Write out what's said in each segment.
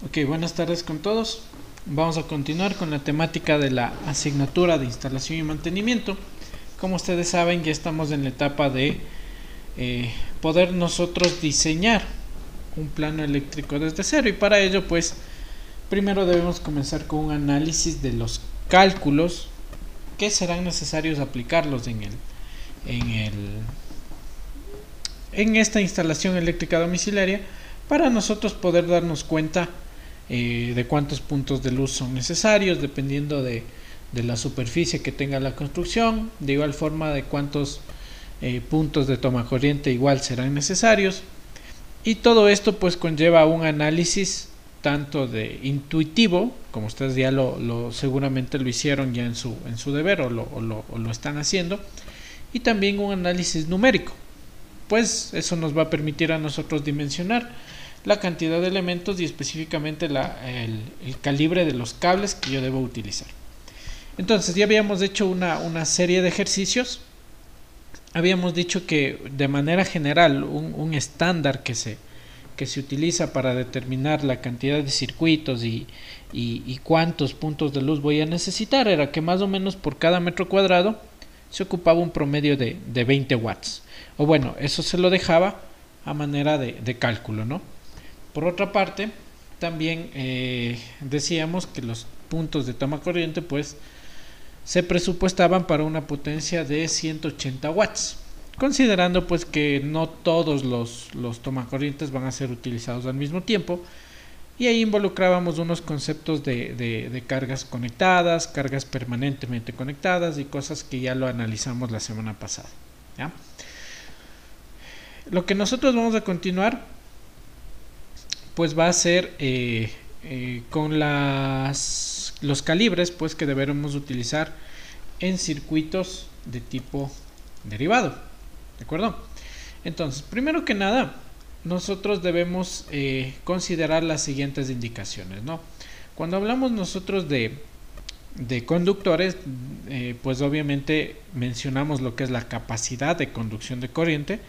Ok, buenas tardes con todos. Vamos a continuar con la temática de la asignatura de instalación y mantenimiento. Como ustedes saben, ya estamos en la etapa de poder nosotros diseñar un plano eléctrico desde cero, y para ello pues primero debemos comenzar con un análisis de los cálculos que serán necesarios aplicarlos en el en esta instalación eléctrica domiciliaria, para nosotros poder darnos cuenta de cuántos puntos de luz son necesarios dependiendo de la superficie que tenga la construcción, de igual forma de cuántos puntos de toma corriente igual serán necesarios, y todo esto pues conlleva un análisis tanto de intuitivo, como ustedes ya seguramente lo hicieron ya en su deber o lo están haciendo, y también un análisis numérico, pues eso nos va a permitir a nosotros dimensionar la cantidad de elementos y específicamente el calibre de los cables que yo debo utilizar. Entonces ya habíamos hecho una serie de ejercicios. Habíamos dicho que de manera general un estándar que se utiliza para determinar la cantidad de circuitos y cuántos puntos de luz voy a necesitar era que más o menos por cada metro cuadrado se ocupaba un promedio de 20 watts. O bueno, eso se lo dejaba a manera de cálculo, ¿no? Por otra parte, también decíamos que los puntos de toma corriente pues se presupuestaban para una potencia de 180 watts, considerando pues que no todos los tomacorrientes van a ser utilizados al mismo tiempo, y ahí involucrábamos unos conceptos de cargas conectadas, cargas permanentemente conectadas y cosas que ya lo analizamos la semana pasada, ¿ya? Lo que nosotros vamos a continuar pues va a ser con los calibres pues que deberemos utilizar en circuitos de tipo derivado, ¿de acuerdo? Entonces, primero que nada, nosotros debemos considerar las siguientes indicaciones, ¿no? Cuando hablamos nosotros de conductores, pues obviamente mencionamos lo que es la capacidad de conducción de corriente,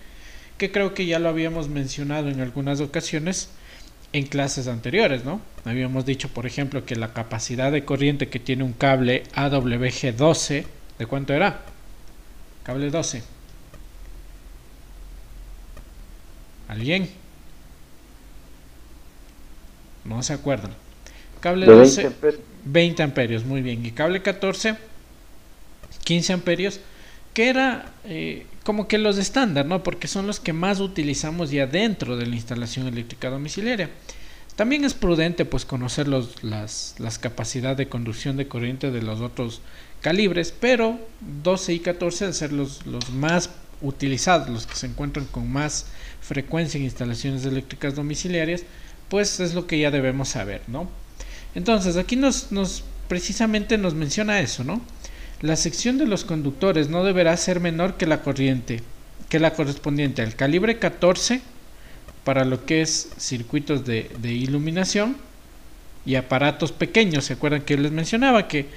que creo que ya lo habíamos mencionado en algunas ocasiones en clases anteriores, ¿no? Habíamos dicho, por ejemplo, que la capacidad de corriente que tiene un cable AWG12, ¿de cuánto era? Cable 12. ¿Alguien? No se acuerdan. Cable 12, 20 amperios, muy bien. Y cable 14, 15 amperios, que era como que los estándar, ¿no? Porque son los que más utilizamos ya dentro de la instalación eléctrica domiciliaria. También es prudente pues conocer las capacidades de conducción de corriente de los otros calibres, pero 12 y 14 al ser los más utilizados, los que se encuentran con más frecuencia en instalaciones eléctricas domiciliarias, pues es lo que ya debemos saber, ¿no? Entonces aquí precisamente nos menciona eso, ¿no? La sección de los conductores no deberá ser menor que la correspondiente al calibre 14 para lo que es circuitos de iluminación y aparatos pequeños. ¿Se acuerdan que les mencionaba que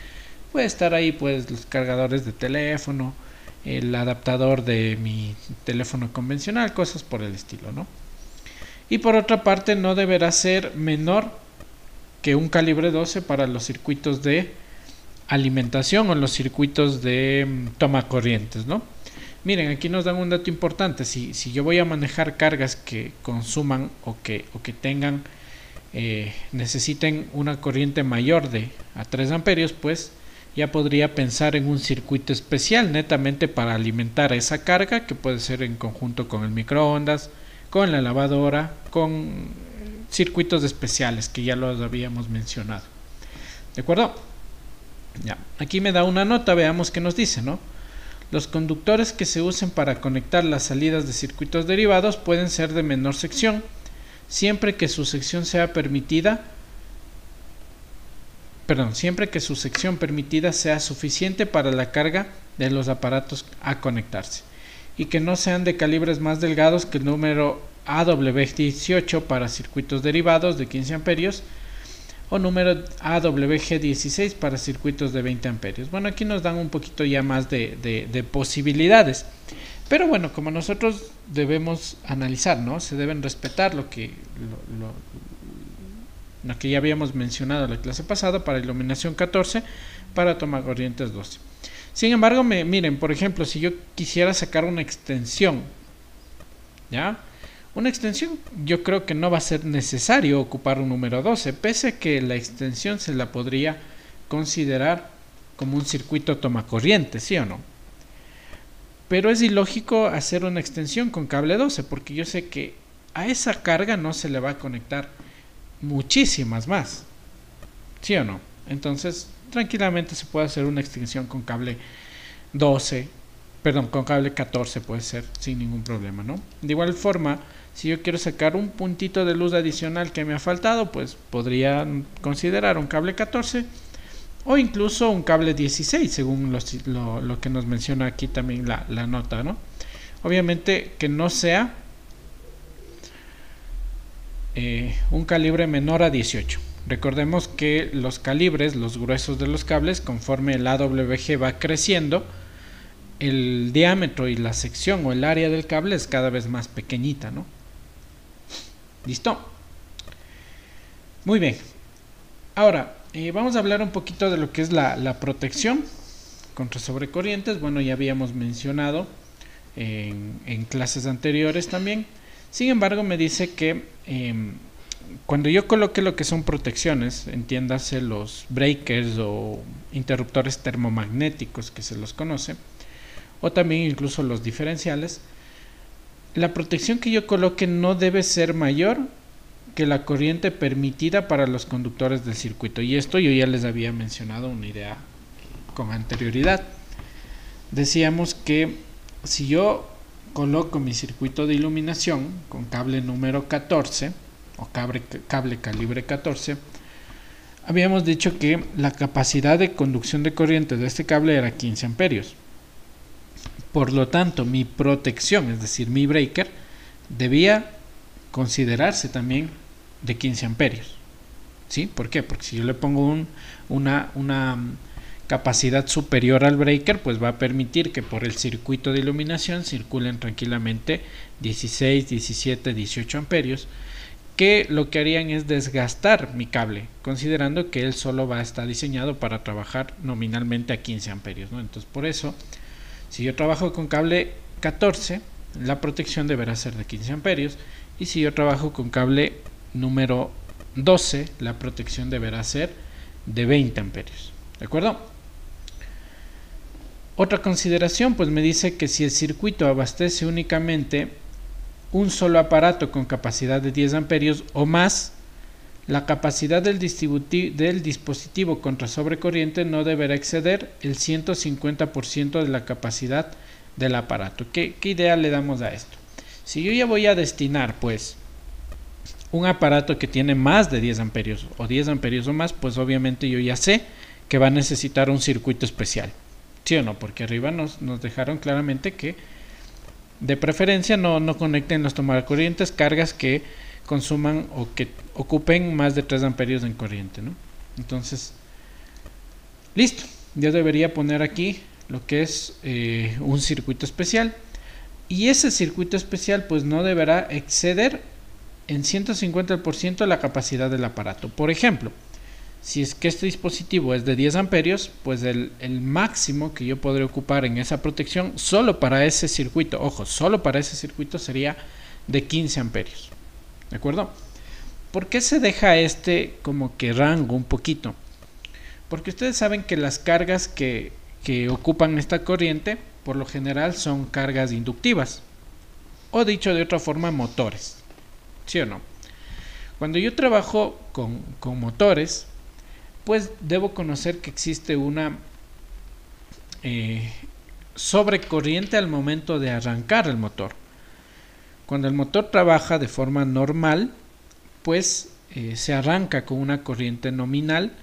puede estar ahí pues los cargadores de teléfono, el adaptador de mi teléfono convencional, cosas por el estilo, ¿no? Y por otra parte no deberá ser menor que un calibre 12 para los circuitos de alimentación o los circuitos de toma corrientes, ¿no? Miren, aquí nos dan un dato importante. Si yo voy a manejar cargas que consuman o que tengan necesiten una corriente mayor de a 3 amperios, pues ya podría pensar en un circuito especial netamente para alimentar esa carga, que puede ser en conjunto con el microondas, con la lavadora, con circuitos especiales que ya los habíamos mencionado, ¿de acuerdo? Ya, aquí me da una nota, veamos qué nos dice, ¿no? Los conductores que se usen para conectar las salidas de circuitos derivados pueden ser de menor sección, siempre que su sección permitida sea suficiente para la carga de los aparatos a conectarse, y que no sean de calibres más delgados que el número AW18 para circuitos derivados de 15 amperios o número AWG16 para circuitos de 20 amperios. Bueno, aquí nos dan un poquito ya más de posibilidades, pero bueno, como nosotros debemos analizar, ¿no? Se deben respetar lo que ya habíamos mencionado en la clase pasada, para iluminación 14, para tomacorrientes 12. Sin embargo, miren, por ejemplo, si yo quisiera sacar una extensión, ¿ya? Una extensión, yo creo que no va a ser necesario ocupar un número 12, pese a que la extensión se la podría considerar como un circuito tomacorriente, ¿sí o no? Pero es ilógico hacer una extensión con cable 12, porque yo sé que a esa carga no se le va a conectar muchísimas más, ¿sí o no? Entonces, tranquilamente se puede hacer una extensión con cable 12, perdón, con cable 14 puede ser sin ningún problema, ¿no? De igual forma, si yo quiero sacar un puntito de luz adicional que me ha faltado, pues podría considerar un cable 14 o incluso un cable 16, según lo que nos menciona aquí también la nota, ¿no? Obviamente que no sea un calibre menor a 18. Recordemos que los calibres, los gruesos de los cables, conforme el AWG va creciendo, el diámetro y la sección o el área del cable es cada vez más pequeñita, ¿no? ¿Listo? Muy bien. Ahora, vamos a hablar un poquito de lo que es la protección contra sobrecorrientes. Bueno, ya habíamos mencionado en clases anteriores también. Sin embargo, me dice que cuando yo coloque lo que son protecciones, entiéndase los breakers o interruptores termomagnéticos que se los conoce, o también incluso los diferenciales, la protección que yo coloque no debe ser mayor que la corriente permitida para los conductores del circuito. Y esto yo ya les había mencionado una idea con anterioridad. Decíamos que si yo coloco mi circuito de iluminación con cable número 14 o cable calibre 14, habíamos dicho que la capacidad de conducción de corriente de este cable era 15 amperios. Por lo tanto, mi protección, es decir, mi breaker, debía considerarse también de 15 amperios. ¿Sí? ¿Por qué? Porque si yo le pongo una capacidad superior al breaker, pues va a permitir que por el circuito de iluminación circulen tranquilamente 16, 17, 18 amperios, que lo que harían es desgastar mi cable, considerando que él solo va a estar diseñado para trabajar nominalmente a 15 amperios, ¿no? Entonces, por eso, si yo trabajo con cable 14, la protección deberá ser de 15 amperios, y si yo trabajo con cable número 12, la protección deberá ser de 20 amperios. ¿De acuerdo? Otra consideración, pues me dice que si el circuito abastece únicamente un solo aparato con capacidad de 10 amperios o más, la capacidad del dispositivo contra sobrecorriente no deberá exceder el 150% de la capacidad del aparato. ¿Qué idea le damos a esto? Si yo ya voy a destinar pues un aparato que tiene más de 10 amperios o 10 amperios o más, pues obviamente yo ya sé que va a necesitar un circuito especial. ¿Sí o no? Porque arriba nos dejaron claramente que de preferencia no conecten los tomacorrientes cargas que consuman o que ocupen más de 3 amperios en corriente, ¿no? Entonces, listo. Yo debería poner aquí lo que es un circuito especial, y ese circuito especial pues no deberá exceder en 150% la capacidad del aparato. Por ejemplo, si es que este dispositivo es de 10 amperios, pues el máximo que yo podré ocupar en esa protección solo para ese circuito, ojo, solo para ese circuito sería de 15 amperios. ¿De acuerdo? ¿Por qué se deja este como que rango un poquito? Porque ustedes saben que las cargas que ocupan esta corriente por lo general son cargas inductivas, o dicho de otra forma, motores. ¿Sí o no? Cuando yo trabajo con motores, pues debo conocer que existe una sobrecorriente al momento de arrancar el motor. Cuando el motor trabaja de forma normal, pues se arranca con una corriente nominal,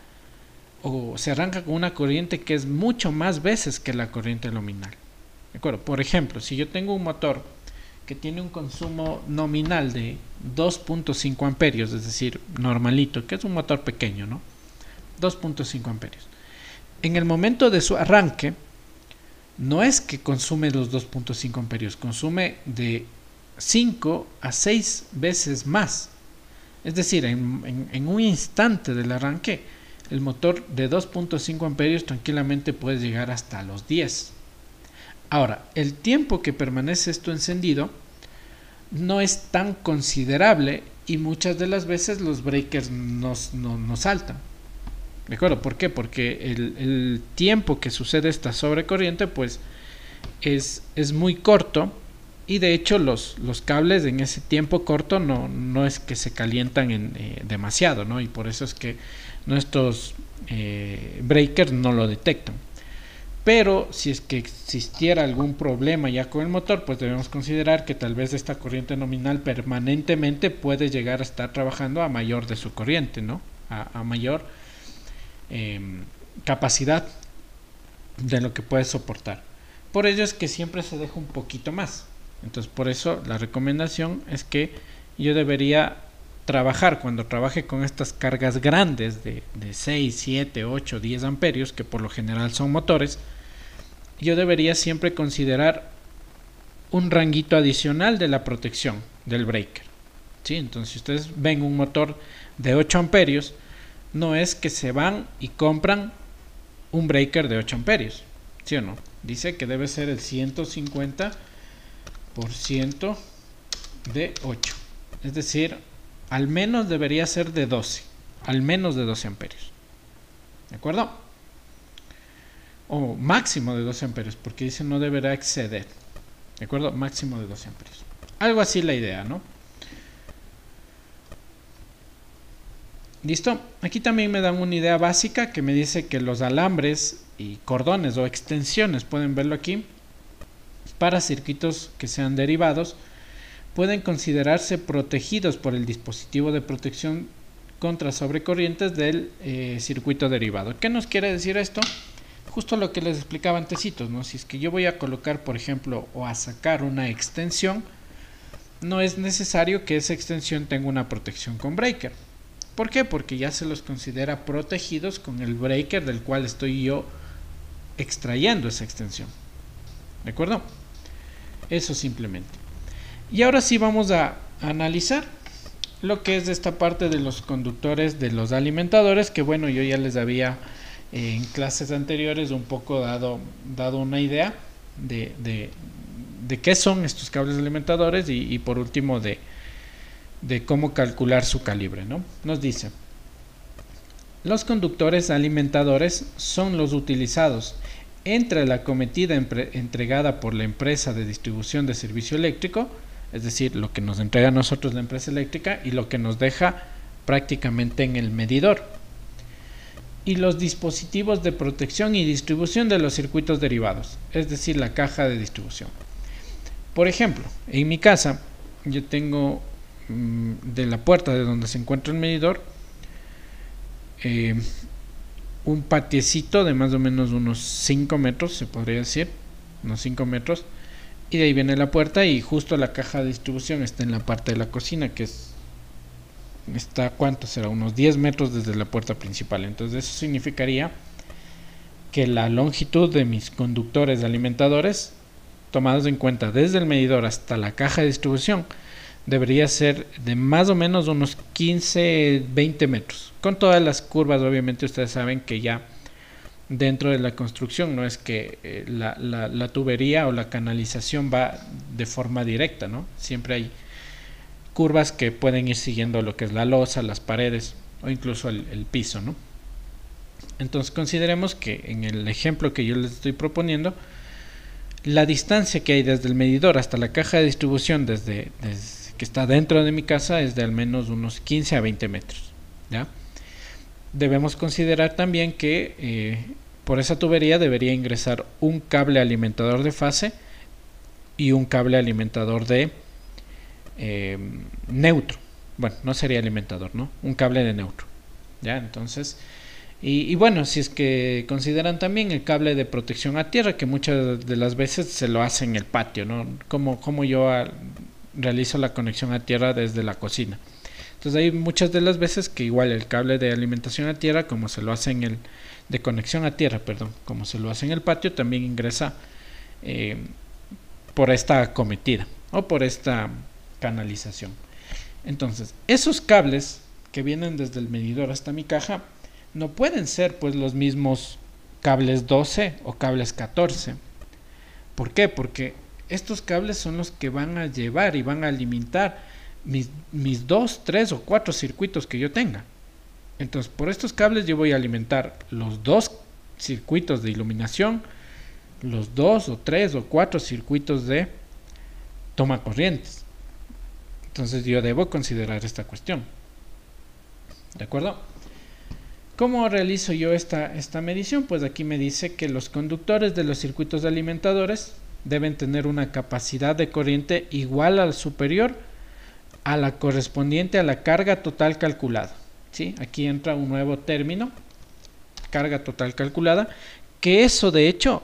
o se arranca con una corriente que es mucho más veces que la corriente nominal. ¿De acuerdo? Por ejemplo, si yo tengo un motor que tiene un consumo nominal de 2.5 amperios, es decir, normalito, que es un motor pequeño, ¿no? 2.5 amperios. En el momento de su arranque, no es que consume los 2.5 amperios, consume de 5 a 6 veces más. Es decir, en un instante del arranque, el motor de 2.5 amperios tranquilamente puede llegar hasta los 10. Ahora, el tiempo que permanece esto encendido no es tan considerable y muchas de las veces los breakers no saltan. ¿De acuerdo? ¿Por qué? Porque el tiempo que sucede esta sobrecorriente pues es muy corto, y de hecho los cables en ese tiempo corto no es que se calientan demasiado, ¿no? Y por eso es que nuestros breakers no lo detectan. Pero si es que existiera algún problema ya con el motor, pues debemos considerar que tal vez esta corriente nominal permanentemente puede llegar a estar trabajando a mayor de su corriente, ¿no? A mayor capacidad de lo que puede soportar. Por ello es que siempre se deja un poquito más. Entonces por eso la recomendación es que yo debería trabajar, cuando trabaje con estas cargas grandes de 6, 7, 8, 10 amperios, que por lo general son motores, yo debería siempre considerar un ranguito adicional de la protección del breaker, ¿sí? Entonces si ustedes ven un motor de 8 amperios, no es que se van y compran un breaker de 8 amperios, ¿sí o no? Dice que debe ser el 150% de 8, es decir, al menos debería ser de 12, al menos de 12 amperios, ¿de acuerdo? O máximo de 12 amperios, porque dice no deberá exceder, ¿de acuerdo? Máximo de 12 amperios. Algo así la idea, ¿no? ¿Listo? Aquí también me dan una idea básica que me dice que los alambres y cordones o extensiones, pueden verlo aquí, para circuitos que sean derivados, pueden considerarse protegidos por el dispositivo de protección contra sobrecorrientes del circuito derivado. ¿Qué nos quiere decir esto? Justo lo que les explicaba antecitos, ¿no? Si es que yo voy a colocar, por ejemplo, o a sacar una extensión, no es necesario que esa extensión tenga una protección con breaker. ¿Por qué? Porque ya se los considera protegidos con el breaker del cual estoy yo extrayendo esa extensión. ¿De acuerdo? Eso simplemente. Y ahora sí vamos a analizar lo que es esta parte de los conductores de los alimentadores, que bueno, yo ya les había en clases anteriores un poco dado una idea de qué son estos cables alimentadores y por último de cómo calcular su calibre, ¿no? Nos dice: los conductores alimentadores son los utilizados entre la cometida entregada por la empresa de distribución de servicio eléctrico, es decir, lo que nos entrega a nosotros la empresa eléctrica y lo que nos deja prácticamente en el medidor, y los dispositivos de protección y distribución de los circuitos derivados, es decir, la caja de distribución. Por ejemplo, en mi casa yo tengo de la puerta de donde se encuentra el medidor un patiecito de más o menos unos 5 metros, se podría decir, unos 5 metros, y de ahí viene la puerta, y justo la caja de distribución está en la parte de la cocina, que está, ¿cuánto será? Unos 10 metros desde la puerta principal. Entonces eso significaría que la longitud de mis conductores alimentadores, tomados en cuenta desde el medidor hasta la caja de distribución, debería ser de más o menos unos 15-20 metros. Con todas las curvas, obviamente ustedes saben que ya dentro de la construcción no es que la tubería o la canalización va de forma directa, ¿no? Siempre hay curvas que pueden ir siguiendo lo que es la losa, las paredes o incluso el piso, ¿no? Entonces consideremos que en el ejemplo que yo les estoy proponiendo, la distancia que hay desde el medidor hasta la caja de distribución desde que está dentro de mi casa es de al menos unos 15 a 20 metros, ¿ya? Debemos considerar también que por esa tubería debería ingresar un cable alimentador de fase y un cable alimentador de neutro. Bueno, no sería alimentador, ¿no? Un cable de neutro, ¿ya? Entonces, y bueno, si es que consideran también el cable de protección a tierra, que muchas de las veces se lo hace en el patio, ¿no? Como yo realizo la conexión a tierra desde la cocina. Entonces hay muchas de las veces que igual el cable de alimentación a tierra, como se lo hace en el de conexión a tierra, perdón, como se lo hace en el patio, también ingresa por esta acometida o por esta canalización. Entonces, esos cables que vienen desde el medidor hasta mi caja no pueden ser pues los mismos cables 12 o cables 14. ¿Por qué? Porque estos cables son los que van a llevar y van a alimentar mis 2, 3 o 4 circuitos que yo tenga. Entonces, por estos cables yo voy a alimentar los 2 circuitos de iluminación, los 2 o 3 o 4 circuitos de toma corrientes. Entonces yo debo considerar esta cuestión. ¿De acuerdo? ¿Cómo realizo yo esta medición? Pues aquí me dice que los conductores de los circuitos alimentadores deben tener una capacidad de corriente igual al superior a la correspondiente a la carga total calculada. ¿Sí? Aquí entra un nuevo término, carga total calculada, que eso de hecho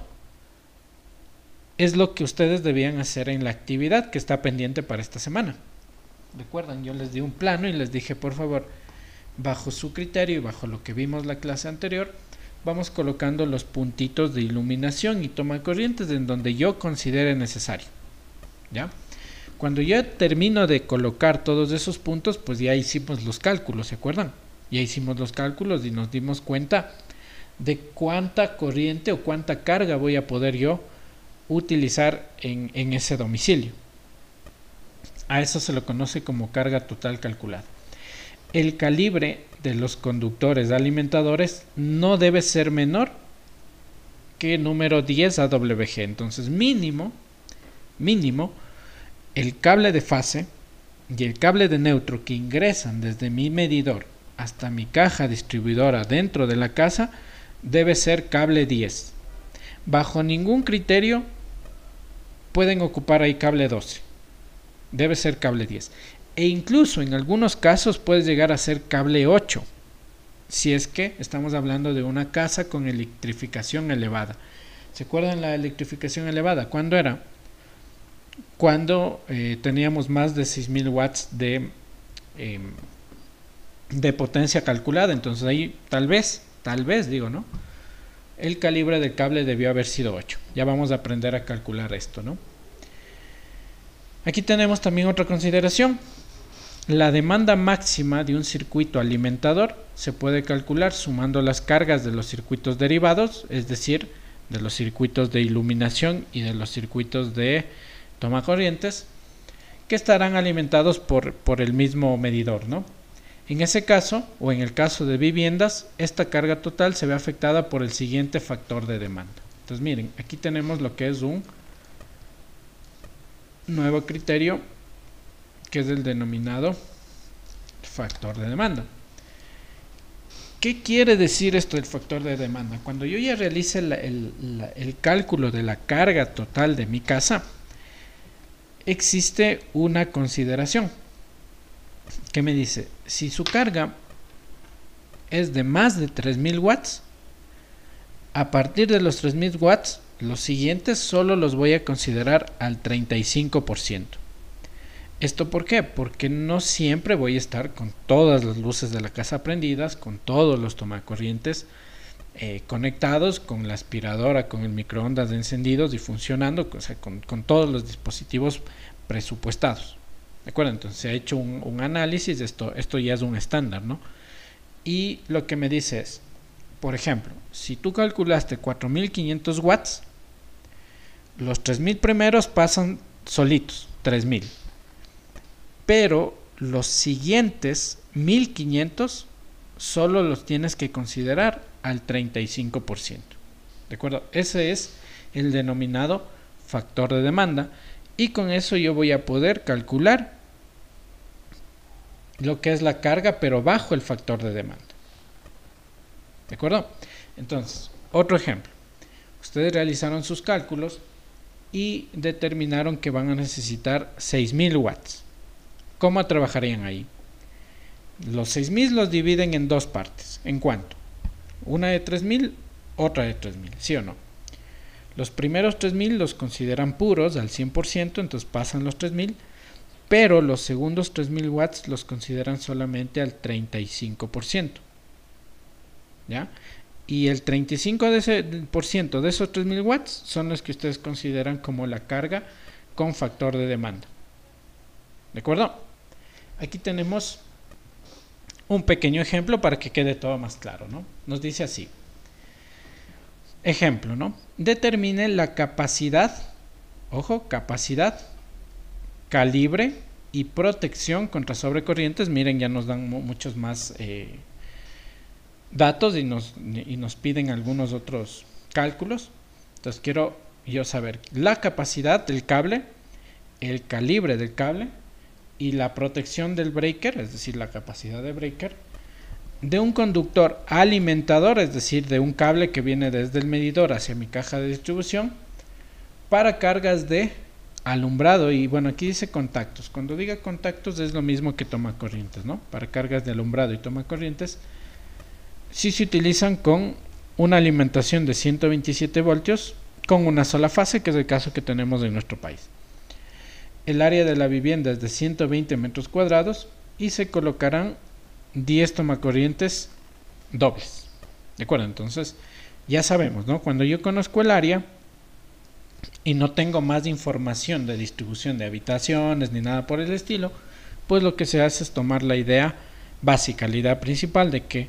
es lo que ustedes debían hacer en la actividad que está pendiente para esta semana. Recuerdan, yo les di un plano y les dije, por favor, bajo su criterio y bajo lo que vimos la clase anterior, vamos colocando los puntitos de iluminación y toma corrientes en donde yo considere necesario. ¿Ya? Cuando ya termino de colocar todos esos puntos, pues ya hicimos los cálculos, ¿se acuerdan? Ya hicimos los cálculos y nos dimos cuenta de cuánta corriente o cuánta carga voy a poder yo utilizar en ese domicilio. A eso se lo conoce como carga total calculada. El calibre de los conductores alimentadores no debe ser menor que número 10 AWG. Entonces mínimo el cable de fase y el cable de neutro que ingresan desde mi medidor hasta mi caja distribuidora dentro de la casa debe ser cable 10. Bajo ningún criterio pueden ocupar ahí cable 12. Debe ser cable 10. E incluso en algunos casos puede llegar a ser cable 8. Si es que estamos hablando de una casa con electrificación elevada. ¿Se acuerdan la electrificación elevada? ¿Cuándo era? Cuando teníamos más de 6000 watts de potencia calculada. Entonces ahí tal vez digo, ¿no? El calibre del cable debió haber sido 8. Ya vamos a aprender a calcular esto, ¿no? Aquí tenemos también otra consideración. La demanda máxima de un circuito alimentador se puede calcular sumando las cargas de los circuitos derivados, es decir, de los circuitos de iluminación y de los circuitos de toma corrientes, que estarán alimentados por el mismo medidor, ¿no? En ese caso, o en el caso de viviendas, esta carga total se ve afectada por el siguiente factor de demanda. Entonces miren, aquí tenemos lo que es un nuevo criterio, que es el denominado factor de demanda. ¿Qué quiere decir esto del factor de demanda? Cuando yo ya realice el cálculo de la carga total de mi casa, existe una consideración que me dice, si su carga es de más de 3000 watts, a partir de los 3000 watts, los siguientes solo los voy a considerar al 35%. ¿Esto por qué? Porque no siempre voy a estar con todas las luces de la casa prendidas, con todos los tomacorrientes conectados, con la aspiradora, con el microondas encendidos y funcionando, o sea, con todos los dispositivos presupuestados. ¿De acuerdo? Entonces se ha hecho un análisis de esto ya es un estándar, ¿no? Y lo que me dice es, por ejemplo, si tú calculaste 4500 watts, los 3000 primeros pasan solitos, 3000. Pero los siguientes 1500 solo los tienes que considerar al 35%. ¿De acuerdo? Ese es el denominado factor de demanda. Y con eso yo voy a poder calcular lo que es la carga, pero bajo el factor de demanda. ¿De acuerdo? Entonces, otro ejemplo. Ustedes realizaron sus cálculos y determinaron que van a necesitar 6000 watts. ¿Cómo trabajarían ahí? Los 6000 los dividen en dos partes. ¿En cuánto? Una de 3000, otra de 3000, ¿sí o no? Los primeros 3000 los consideran puros al 100%, entonces pasan los 3000, pero los segundos 3000 watts los consideran solamente al 35%. ¿Ya? Y el 35% de esos 3000 watts son los que ustedes consideran como la carga con factor de demanda. ¿De acuerdo? aquí tenemos un pequeño ejemplo para que quede todo más claro, ¿no? Nos dice así. Ejemplo, ¿no? Determine la capacidad, ojo, capacidad, calibre y protección contra sobrecorrientes. Miren, ya nos dan muchos más datos y nos piden algunos otros cálculos. Entonces quiero yo saber la capacidad del cable, el calibre del cable y la protección del breaker, es decir, la capacidad de breaker, de un conductor alimentador, es decir, de un cable que viene desde el medidor hacia mi caja de distribución, para cargas de alumbrado. Y bueno, aquí dice contactos. Cuando diga contactos es lo mismo que toma corrientes, ¿no? Para cargas de alumbrado y toma corrientes, si se utilizan con una alimentación de 127 voltios con una sola fase, que es el caso que tenemos en nuestro país. El área de la vivienda es de 120 metros cuadrados y se colocarán 10 tomacorrientes dobles. ¿De acuerdo? Entonces, ya sabemos, ¿no? Cuando yo conozco el área y no tengo más información de distribución de habitaciones ni nada por el estilo, pues lo que se hace es tomar la idea básica, la idea principal de que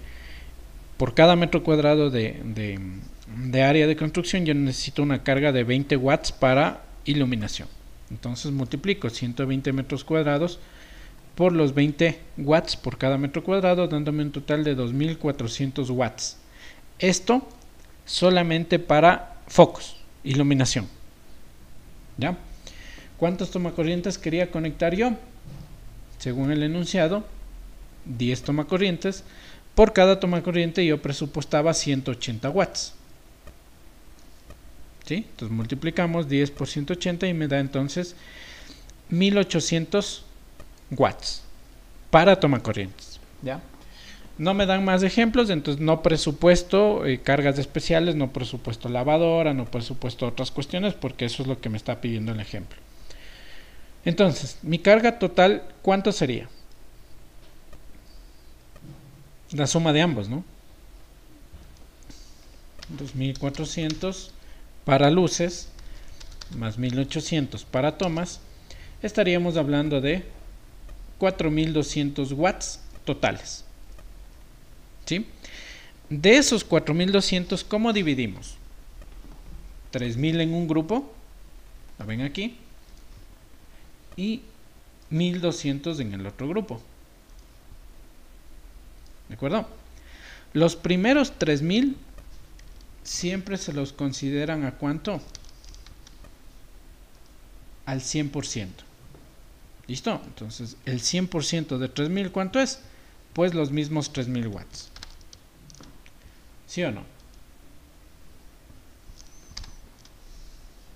por cada metro cuadrado de área de construcción yo necesito una carga de 20 watts para iluminación. Entonces multiplico 120 metros cuadrados por los 20 watts por cada metro cuadrado, dándome un total de 2400 watts. Esto solamente para focos, iluminación. ¿Ya? ¿Cuántos tomacorrientes quería conectar yo? Según el enunciado, 10 tomacorrientes. Por cada tomacorriente yo presupuestaba 180 watts. ¿Sí? Entonces multiplicamos 10 por 180 y me da entonces 1800 watts para tomacorrientes. ¿Ya? No me dan más ejemplos, entonces no presupuesto cargas especiales, no presupuesto lavadora, no presupuesto otras cuestiones, porque eso es lo que me está pidiendo el ejemplo. Entonces, mi carga total, ¿cuánto sería? La suma de ambos, ¿no? 2400 para luces más 1800 para tomas, estaríamos hablando de 4200 watts totales. ¿Sí? De esos 4200, ¿cómo dividimos? 3000 en un grupo, lo ven aquí, y 1200 en el otro grupo. ¿De acuerdo? Los primeros 3000 siempre se los consideran ¿a cuánto? Al 100%. ¿Listo? Entonces, el 100% de 3000, ¿cuánto es? Pues los mismos 3000 watts. ¿Sí o no?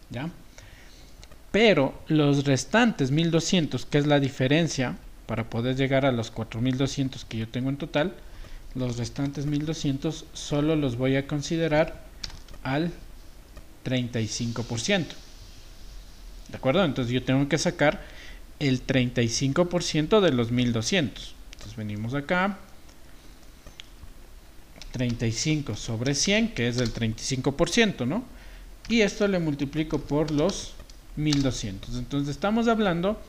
¿Ya? Pero los restantes 1200, que es la diferencia para poder llegar a los 4200 que yo tengo en total, los restantes 1200 solo los voy a considerar al 35%. ¿De acuerdo? Entonces yo tengo que sacar el 35% de los 1200. Entonces venimos acá, 35 sobre 100, que es el 35%, ¿no? Y esto le multiplico por los 1200. Entonces estamos hablando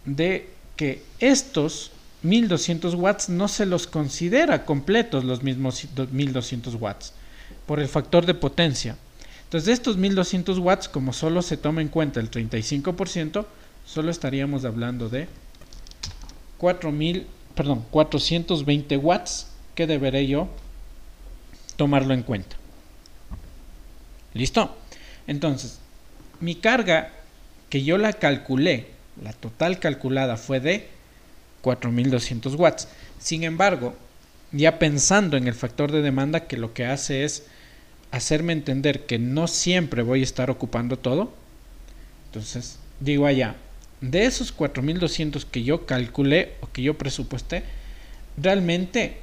de que estos 1200 watts no se los considera completos los mismos 1200 watts por el factor de potencia. Entonces de estos 1200 watts, como solo se toma en cuenta el 35%, solo estaríamos hablando de 420 watts que deberé yo tomarlo en cuenta. ¿Listo? Entonces, mi carga que yo la calculé, la total calculada fue de 4200 watts. Sin embargo, ya pensando en el factor de demanda, que lo que hace es hacerme entender que no siempre voy a estar ocupando todo, entonces digo allá, de esos 4200 que yo calculé o que yo presupuesté, realmente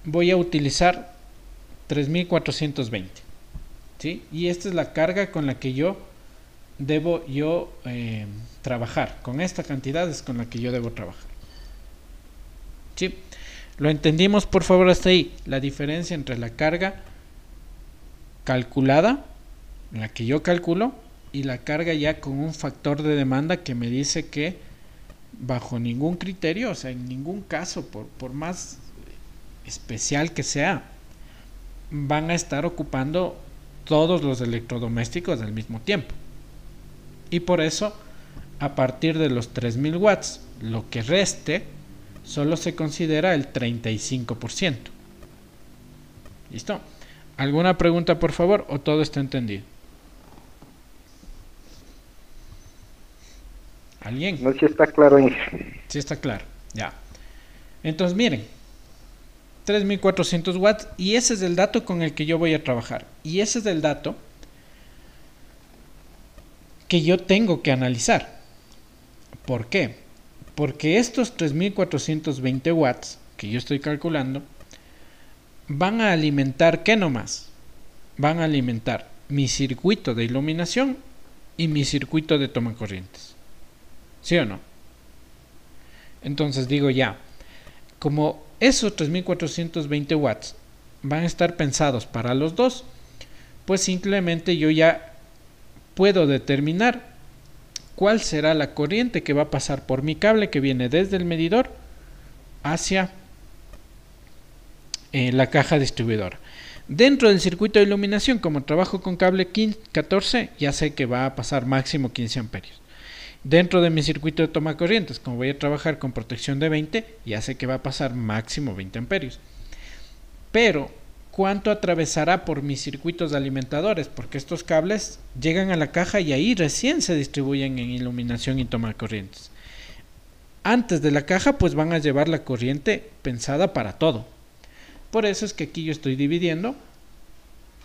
voy a utilizar 3420. ¿Sí? Y esta es la carga con la que yo debo trabajar. Con esta cantidad es con la que yo debo trabajar. ¿Sí? ¿Lo entendimos, por favor, hasta ahí? La diferencia entre la carga calculada, la que yo calculo, y la carga ya con un factor de demanda que me dice que bajo ningún criterio, o sea, en ningún caso, por más especial que sea, van a estar ocupando todos los electrodomésticos al mismo tiempo. Y por eso, a partir de los 3000 watts, lo que reste solo se considera el 35%. ¿Listo? ¿Alguna pregunta, por favor, o todo está entendido? ¿Alguien? No, sí está claro, Inge. Sí está claro, ya. Entonces miren, 3400 watts, y ese es el dato con el que yo voy a trabajar. Y ese es el dato que yo tengo que analizar. ¿Por qué? Porque estos 3420 watts que yo estoy calculando van a alimentar, ¿qué nomás? Van a alimentar mi circuito de iluminación y mi circuito de toma corrientes. ¿Sí o no? Entonces digo ya, como esos 3420 watts van a estar pensados para los dos, pues simplemente yo ya puedo determinar cuál será la corriente que va a pasar por mi cable que viene desde el medidor hacia la caja distribuidora. Dentro del circuito de iluminación, como trabajo con cable 14, ya sé que va a pasar máximo 15 amperios. Dentro de mi circuito de toma corrientes, como voy a trabajar con protección de 20, ya sé que va a pasar máximo 20 amperios. Pero, ¿cuánto atravesará por mis circuitos alimentadores? Porque estos cables llegan a la caja y ahí recién se distribuyen en iluminación y toma corrientes. Antes de la caja, pues van a llevar la corriente pensada para todo. Por eso es que aquí yo estoy dividiendo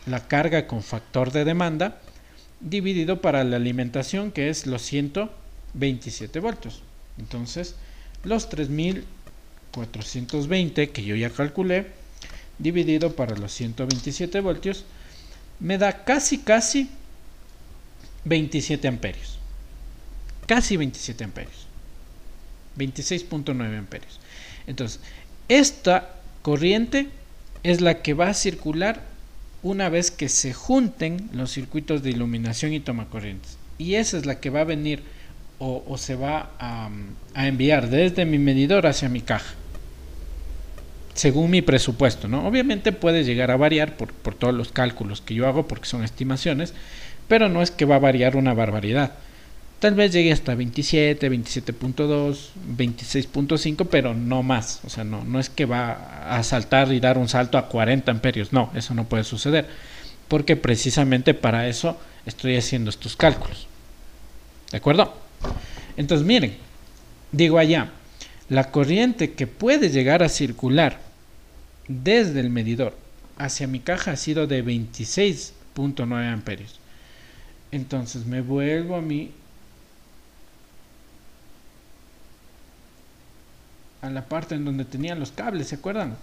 la carga con factor de demanda dividido para la alimentación, que es los 127 voltios. Entonces, los 3420 que yo ya calculé, dividido para los 127 voltios, me da casi 27 amperios. Casi 27 amperios. 26.9 amperios. Entonces, esta corriente es la que va a circular una vez que se junten los circuitos de iluminación y toma corrientes. Y esa es la que va a venir o se va a enviar desde mi medidor hacia mi caja, según mi presupuesto, ¿no? Obviamente puede llegar a variar por todos los cálculos que yo hago, porque son estimaciones, pero no es que va a variar una barbaridad. Tal vez llegue hasta 27, 27.2, 26.5, pero no más. O sea, no es que va a saltar y dar un salto a 40 amperios. No, eso no puede suceder, porque precisamente para eso estoy haciendo estos cálculos. ¿De acuerdo? Entonces miren, digo allá, la corriente que puede llegar a circular desde el medidor hacia mi caja ha sido de 26.9 amperios. Entonces me vuelvo a la parte en donde tenía los cables, ¿se acuerdan?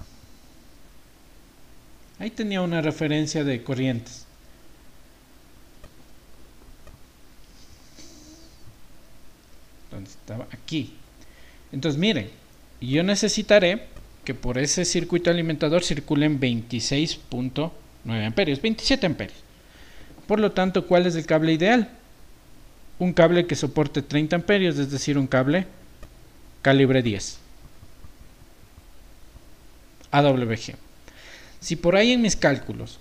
Ahí tenía una referencia de corrientes. ¿Dónde estaba? Aquí. Entonces miren, yo necesitaré que por ese circuito alimentador circulen 26.9 amperios, 27 amperios. Por lo tanto, ¿cuál es el cable ideal? Un cable que soporte 30 amperios, es decir, un cable calibre 10. AWG. Si por ahí en mis cálculos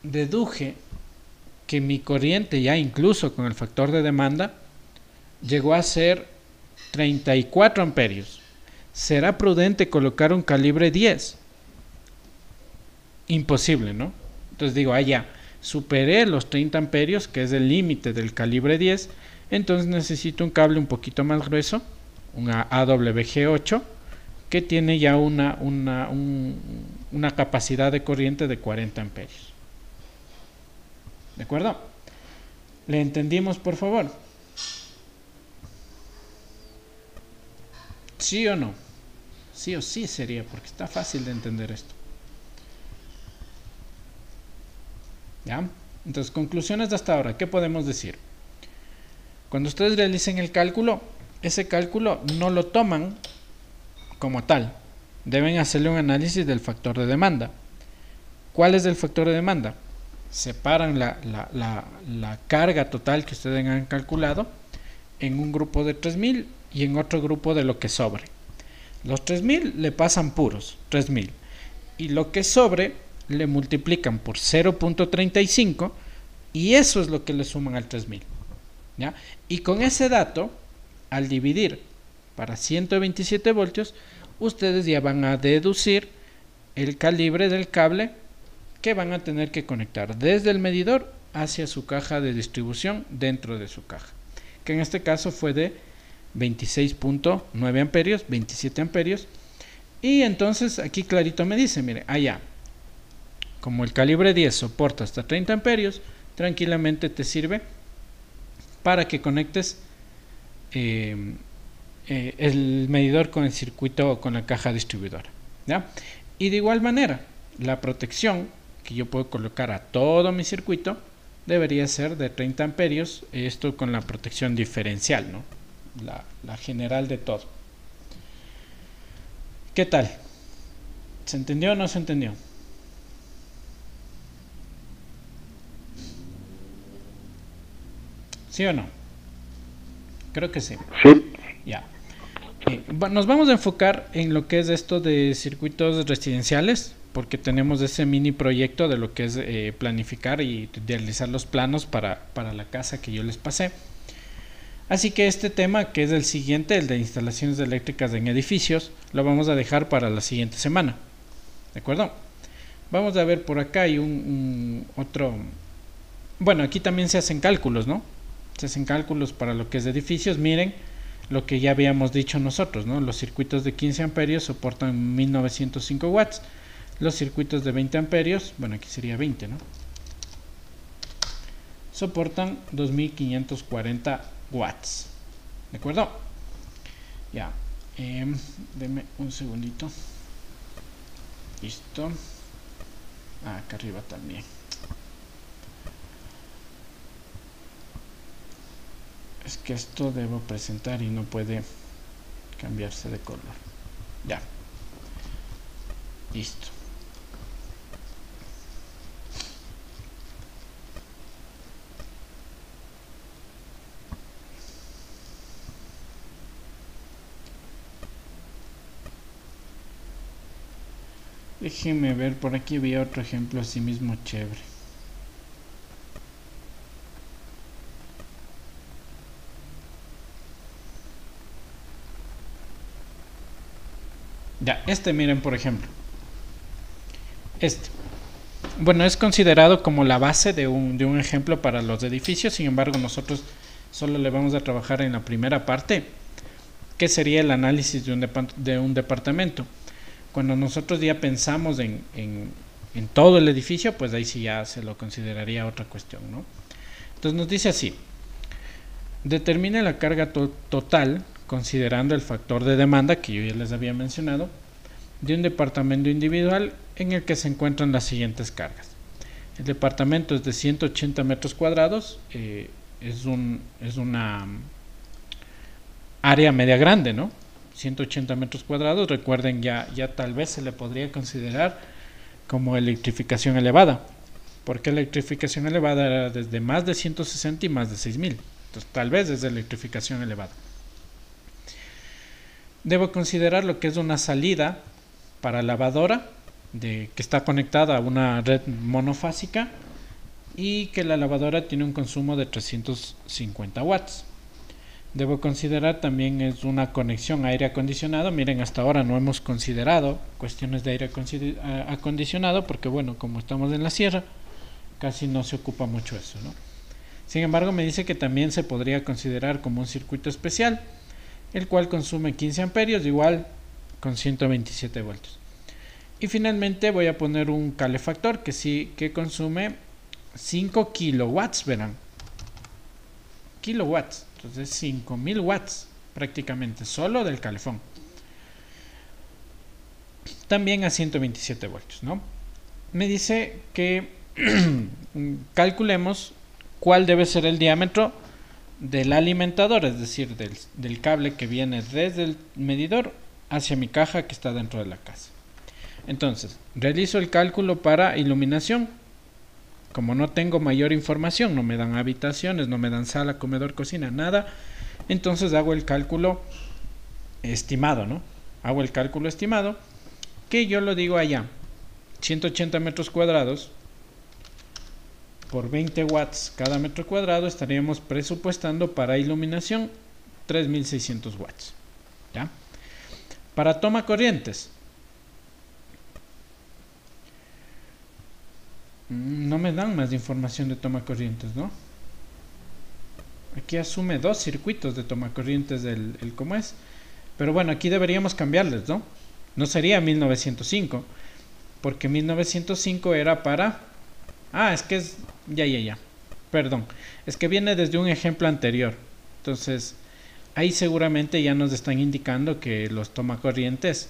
deduje que mi corriente, ya incluso con el factor de demanda, llegó a ser 34 amperios, ¿será prudente colocar un calibre 10? Imposible, ¿no? Entonces digo, ya superé los 30 amperios, que es el límite del calibre 10, entonces necesito un cable un poquito más grueso, una AWG 8, que tiene ya una capacidad de corriente de 40 amperios. ¿De acuerdo? ¿Le entendimos, por favor? ¿Sí o no? Sí o sí sería, porque está fácil de entender esto. ¿Ya? Entonces, conclusiones de hasta ahora, ¿qué podemos decir? Cuando ustedes realicen el cálculo, ese cálculo no lo toman como tal. Deben hacerle un análisis del factor de demanda. ¿Cuál es el factor de demanda? Separan la carga total que ustedes han calculado en un grupo de 3000 y en otro grupo de lo que sobre. Los 3000 le pasan puros, 3000. Y lo que sobre le multiplican por 0.35 y eso es lo que le suman al 3000. ¿Ya? Y con ese dato, al dividir para 127 voltios, ustedes ya van a deducir el calibre del cable que van a tener que conectar desde el medidor hacia su caja de distribución dentro de su caja, que en este caso fue de 26.9 amperios, 27 amperios. Y entonces aquí clarito me dice, mire, allá, como el calibre 10 soporta hasta 30 amperios, tranquilamente te sirve para que conectes el medidor con el circuito, con la caja distribuidora, ¿ya? Y de igual manera, la protección que yo puedo colocar a todo mi circuito debería ser de 30 amperios, esto con la protección diferencial, ¿no? La general de todo. ¿Qué tal? ¿Se entendió o no se entendió? ¿Sí o no? Creo que sí. Sí. Ya. Nos vamos a enfocar en lo que es esto de circuitos residenciales, porque tenemos ese mini proyecto de lo que es planificar y realizar los planos para la casa que yo les pasé. Así que este tema, que es el siguiente, el de instalaciones eléctricas en edificios, lo vamos a dejar para la siguiente semana. ¿De acuerdo? Vamos a ver por acá hay otro... Bueno, aquí también se hacen cálculos, ¿no? Se hacen cálculos para lo que es edificios. Miren lo que ya habíamos dicho nosotros, ¿no? Los circuitos de 15 amperios soportan 1905 watts. Los circuitos de 20 amperios, bueno, aquí sería 20, ¿no? Soportan 2540 watts. ¿De acuerdo? Ya. Deme un segundito. Listo. Acá arriba también. Es que esto debo presentar y no puede cambiarse de color. Ya. Listo. Déjenme ver, por aquí había otro ejemplo así mismo chévere. Ya, miren por ejemplo. Bueno, es considerado como la base de un ejemplo para los edificios. Sin embargo, nosotros solo le vamos a trabajar en la primera parte, que sería el análisis de un departamento. Cuando nosotros ya pensamos en todo el edificio, pues ahí sí ya se lo consideraría otra cuestión, ¿no? Entonces nos dice así: determine la carga total considerando el factor de demanda que yo ya les había mencionado de un departamento individual en el que se encuentran las siguientes cargas. El departamento es de 180 metros cuadrados, es una área media grande, ¿no? 180 metros cuadrados, recuerden, ya tal vez se le podría considerar como electrificación elevada, porque electrificación elevada era desde más de 160 y más de 6000, entonces tal vez es electrificación elevada. Debo considerar lo que es una salida para lavadora que está conectada a una red monofásica y que la lavadora tiene un consumo de 350 watts. Debo considerar también es una conexión a aire acondicionado. Miren, hasta ahora no hemos considerado cuestiones de aire acondicionado porque, bueno, como estamos en la sierra, casi no se ocupa mucho eso, ¿no? Sin embargo, me dice que también se podría considerar como un circuito especial, el cual consume 15 amperios, igual con 127 voltios. Y finalmente voy a poner un calefactor que consume 5 kilowatts, verán. Kilowatts. Entonces 5000 watts prácticamente solo del calefón. También a 127 voltios, ¿no? Me dice que calculemos cuál debe ser el diámetro del alimentador, es decir, del cable que viene desde el medidor hacia mi caja que está dentro de la casa. Entonces, realizo el cálculo para iluminación. Como no tengo mayor información, no me dan habitaciones, no me dan sala, comedor, cocina, nada, Entonces hago el cálculo estimado, ¿no? Hago el cálculo estimado, que yo lo digo allá, 180 metros cuadrados por 20 watts cada metro cuadrado, estaríamos presupuestando para iluminación 3600 watts. ¿Ya? Para toma corrientes, no me dan más información de toma corrientes, ¿no? Aquí asume 2 circuitos de toma corrientes el cómo es. Pero bueno, aquí deberíamos cambiarles, ¿no? No sería 1905, porque 1905 era para... Ah, es que es... Ya. Perdón. Es que viene desde un ejemplo anterior. Entonces, ahí seguramente ya nos están indicando que los tomacorrientes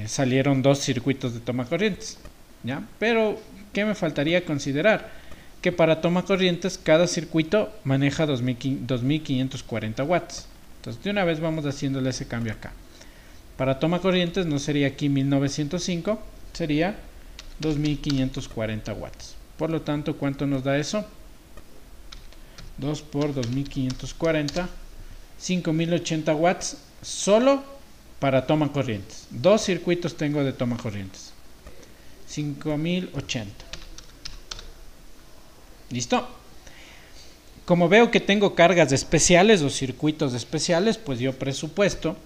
salieron 2 circuitos de tomacorrientes, ¿ya? Pero, ¿qué me faltaría considerar? Que para tomacorrientes cada circuito maneja 2540 watts. Entonces, de una vez vamos haciéndole ese cambio acá. Para tomacorrientes no sería aquí 1905, sería 2540 watts. Por lo tanto, ¿cuánto nos da eso? 2 por 2540, 5080 watts solo para toma corrientes. 2 circuitos tengo de toma corrientes. 5080. ¿Listo? Como veo que tengo cargas especiales o circuitos especiales, pues yo presupuesto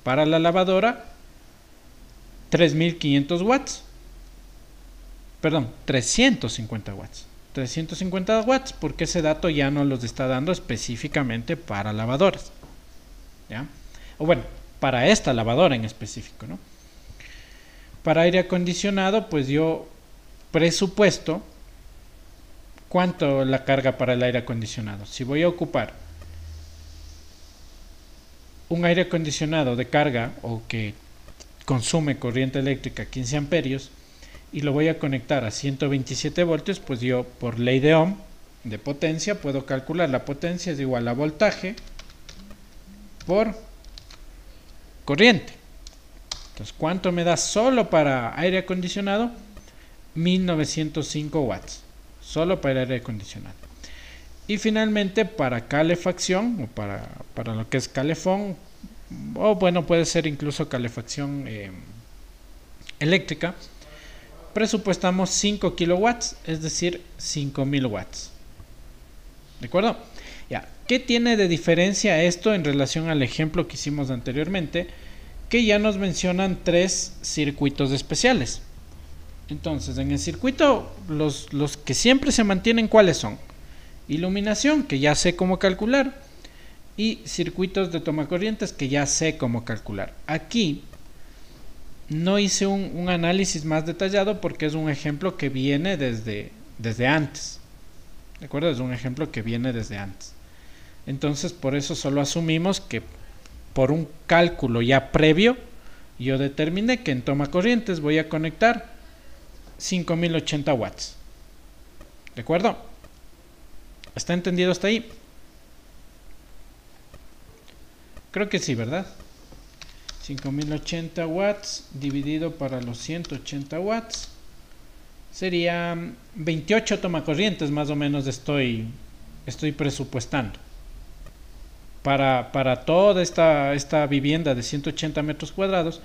para la lavadora 3500 watts. Perdón, 350 watts. 350 watts porque ese dato ya no los está dando específicamente para lavadoras. ¿Ya? O bueno, para esta lavadora en específico, ¿no? Para aire acondicionado, pues yo presupuesto cuánto la carga para el aire acondicionado. Si voy a ocupar un aire acondicionado de carga o que consume corriente eléctrica 15 amperios y lo voy a conectar a 127 voltios, pues yo por ley de Ohm de potencia puedo calcular la potencia es igual a voltaje por corriente. Entonces, ¿cuánto me da solo para aire acondicionado? 1905 watts. Solo para aire acondicionado. Y finalmente para calefacción o para lo que es calefón, o bueno, puede ser incluso calefacción eléctrica, presupuestamos 5 kilowatts, es decir, 5000 watts. ¿De acuerdo? Ya. ¿Qué tiene de diferencia esto en relación al ejemplo que hicimos anteriormente? Que ya nos mencionan 3 circuitos especiales. Entonces, en el circuito, los que siempre se mantienen, ¿cuáles son? Iluminación, que ya sé cómo calcular, y circuitos de tomacorrientes, que ya sé cómo calcular. Aquí no hice un análisis más detallado porque es un ejemplo que viene desde antes. ¿De acuerdo? Es un ejemplo que viene desde antes. Entonces, por eso solo asumimos que por un cálculo ya previo, yo determiné que en tomacorrientes voy a conectar 5080 watts. ¿De acuerdo? ¿Está entendido hasta ahí? Creo que sí, ¿verdad? 5080 watts dividido para los 180 watts sería 28 tomacorrientes más o menos estoy presupuestando. Para toda esta vivienda de 180 metros cuadrados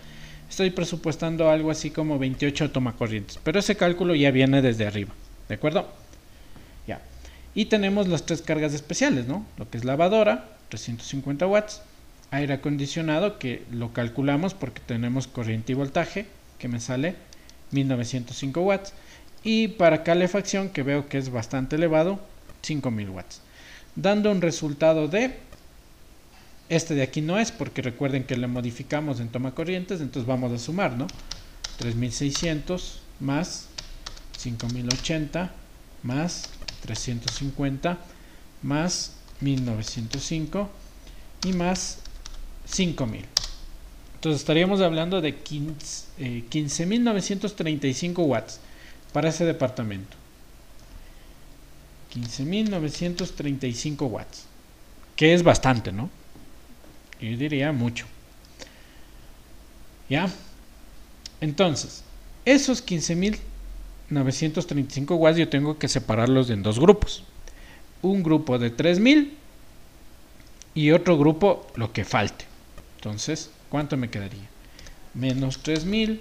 estoy presupuestando algo así como 28 tomacorrientes, pero ese cálculo ya viene desde arriba, ¿de acuerdo? Ya. Y tenemos las 3 cargas especiales, ¿no? Lo que es lavadora, 350 watts, aire acondicionado, que lo calculamos porque tenemos corriente y voltaje, que me sale 1905 watts, y para calefacción, que veo que es bastante elevado, 5000 watts, dando un resultado de... Este de aquí no es, porque recuerden que le modificamos en toma corrientes, entonces vamos a sumar, ¿no? 3600 más 5080 más 350 más 1905 y más 5000. Entonces estaríamos hablando de 15.935 watts para ese departamento. 15.935 watts, que es bastante, ¿no? Yo diría mucho. ¿Ya? Entonces, esos 15.935 watts yo tengo que separarlos en 2 grupos. Un grupo de 3000 y otro grupo lo que falte. Entonces, ¿cuánto me quedaría? Menos 3000.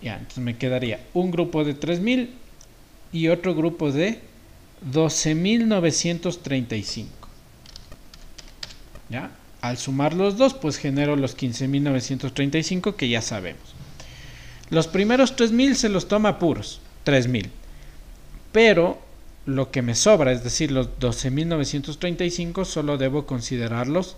Ya, entonces me quedaría un grupo de 3000 y otro grupo de 12.935. ¿Ya? Al sumar los dos, pues genero los 15.935 que ya sabemos. Los primeros 3000 se los toma puros, 3000. Pero lo que me sobra, es decir, los 12.935, solo debo considerarlos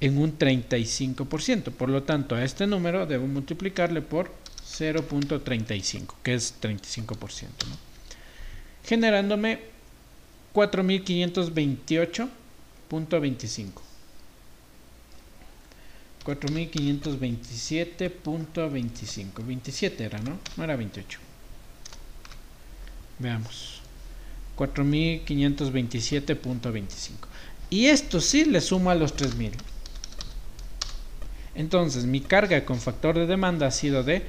en un 35%. Por lo tanto, a este número debo multiplicarle por 0.35, que es 35%, ¿no? Generándome 4.528.25. 4.527.25. 27 era, ¿no? No era 28. Veamos. 4.527.25. Y esto sí le sumo a los 3.000. Entonces, mi carga con factor de demanda ha sido de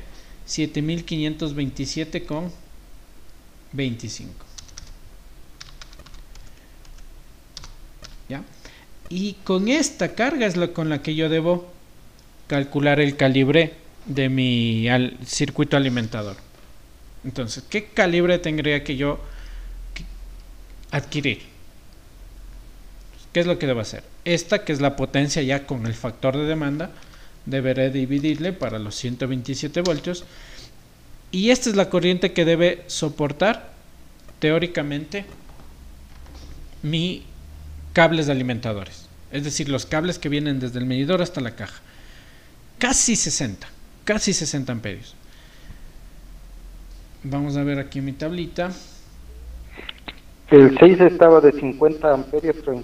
7.527.25. ¿Ya? Y con esta carga es con la que yo debo calcular el calibre de mi circuito alimentador. Entonces, ¿qué calibre tendría que yo adquirir? ¿Qué es lo que debo hacer? Esta, que es la potencia ya con el factor de demanda, deberé dividirle para los 127 voltios. Y esta es la corriente que debe soportar, teóricamente, mi cables de alimentadores. Es decir, los cables que vienen desde el medidor hasta la caja. Casi 60 amperios. Vamos a ver aquí en mi tablita. El 6 estaba de 50 amperios, creo.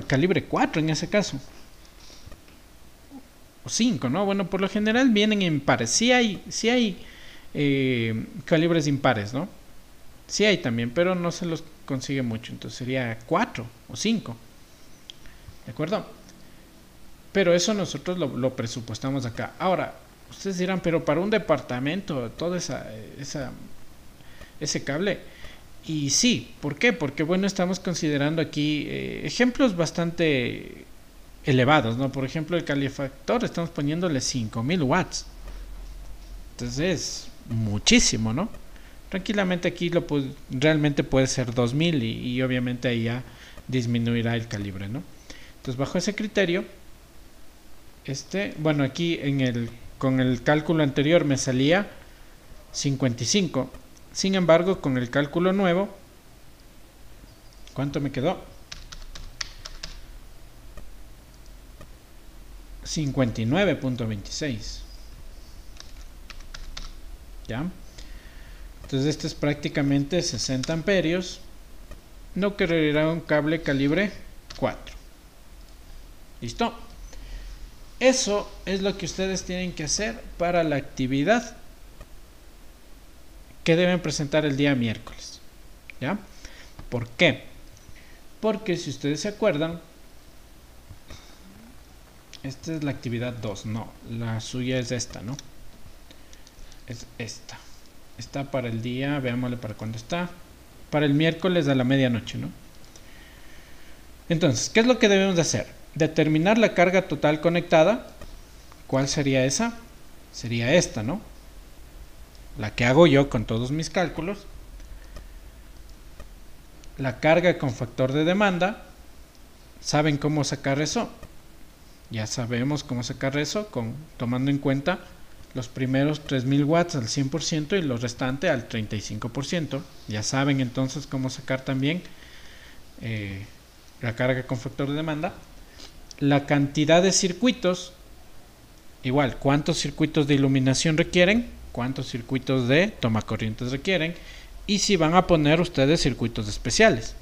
Calibre 4 en ese caso, o 5, ¿no? Bueno, por lo general vienen en pares. Sí hay calibres impares, ¿no? Sí hay también, pero no se los consigue mucho. Entonces sería 4 o 5, ¿de acuerdo? Pero eso nosotros lo presupuestamos acá. Ahora, ustedes dirán, pero para un departamento, todo ese cable. Y sí, ¿por qué? Porque bueno, estamos considerando aquí ejemplos bastante elevados, ¿no? Por ejemplo, el calefactor estamos poniéndole 5.000 watts. Entonces es muchísimo, ¿no? Tranquilamente aquí realmente puede ser 2.000 y obviamente ahí ya disminuirá el calibre, ¿no? Entonces bajo ese criterio, bueno, aquí con el cálculo anterior me salía 55. Sin embargo, con el cálculo nuevo, ¿cuánto me quedó? 59.26. ¿Ya? Entonces este es prácticamente 60 amperios. No requerirá un cable calibre 4. ¿Listo? Eso es lo que ustedes tienen que hacer para la actividad que deben presentar el día miércoles. ¿Ya? ¿Por qué? Porque si ustedes se acuerdan, esta es la actividad 2, no, la suya es esta, ¿no? Es esta. Está para el día, veámosle para cuándo está. Para el miércoles a la medianoche, ¿no? Entonces, ¿qué es lo que debemos de hacer? Determinar la carga total conectada. ¿Cuál sería esa? Sería esta, ¿no? La que hago yo con todos mis cálculos. La carga con factor de demanda. ¿Saben cómo sacar eso? Ya sabemos cómo sacar eso tomando en cuenta los primeros 3.000 watts al 100% y los restantes al 35%. Ya saben entonces cómo sacar también la carga con factor de demanda. La cantidad de circuitos, igual, cuántos circuitos de iluminación requieren, cuántos circuitos de toma corrientes requieren y si van a poner ustedes circuitos especiales.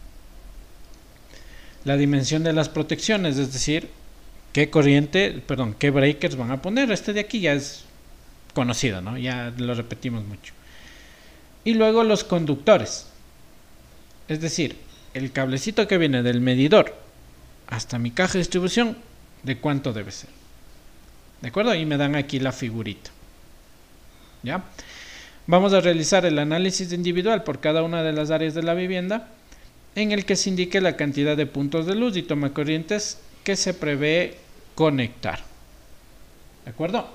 La dimensión de las protecciones, es decir, qué breakers van a poner. Este de aquí ya es conocido, ¿no? Ya lo repetimos mucho. Y luego los conductores. Es decir, el cablecito que viene del medidor hasta mi caja de distribución, ¿de cuánto debe ser? ¿De acuerdo? Y me dan aquí la figurita. ¿Ya? Vamos a realizar el análisis individual por cada una de las áreas de la vivienda, en el que se indique la cantidad de puntos de luz y tomacorrientes que se prevé conectar. ¿De acuerdo?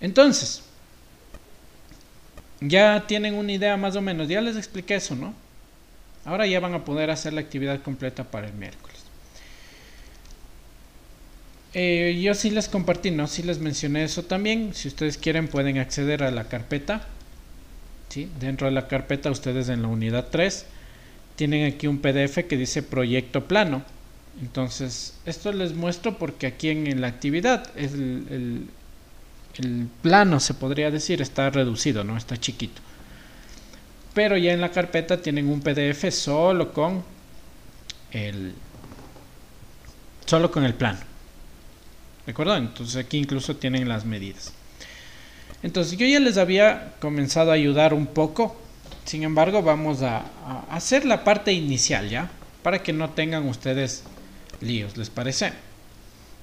Entonces, ya tienen una idea más o menos. Ya les expliqué eso, ¿no? Ahora ya van a poder hacer la actividad completa para el miércoles. Yo sí les compartí, ¿no? Sí les mencioné eso también. Si ustedes quieren pueden acceder a la carpeta. ¿Sí? Dentro de la carpeta ustedes en la unidad 3 tienen aquí un PDF que dice proyecto plano. Entonces esto les muestro porque aquí en la actividad el plano, se podría decir, está reducido, ¿no? Está chiquito. Pero ya en la carpeta tienen un PDF solo con el plano. ¿De acuerdo? Entonces aquí incluso tienen las medidas. Entonces yo ya les había comenzado a ayudar un poco. Sin embargo, vamos a hacer la parte inicial, ¿ya? Para que no tengan ustedes líos, ¿les parece?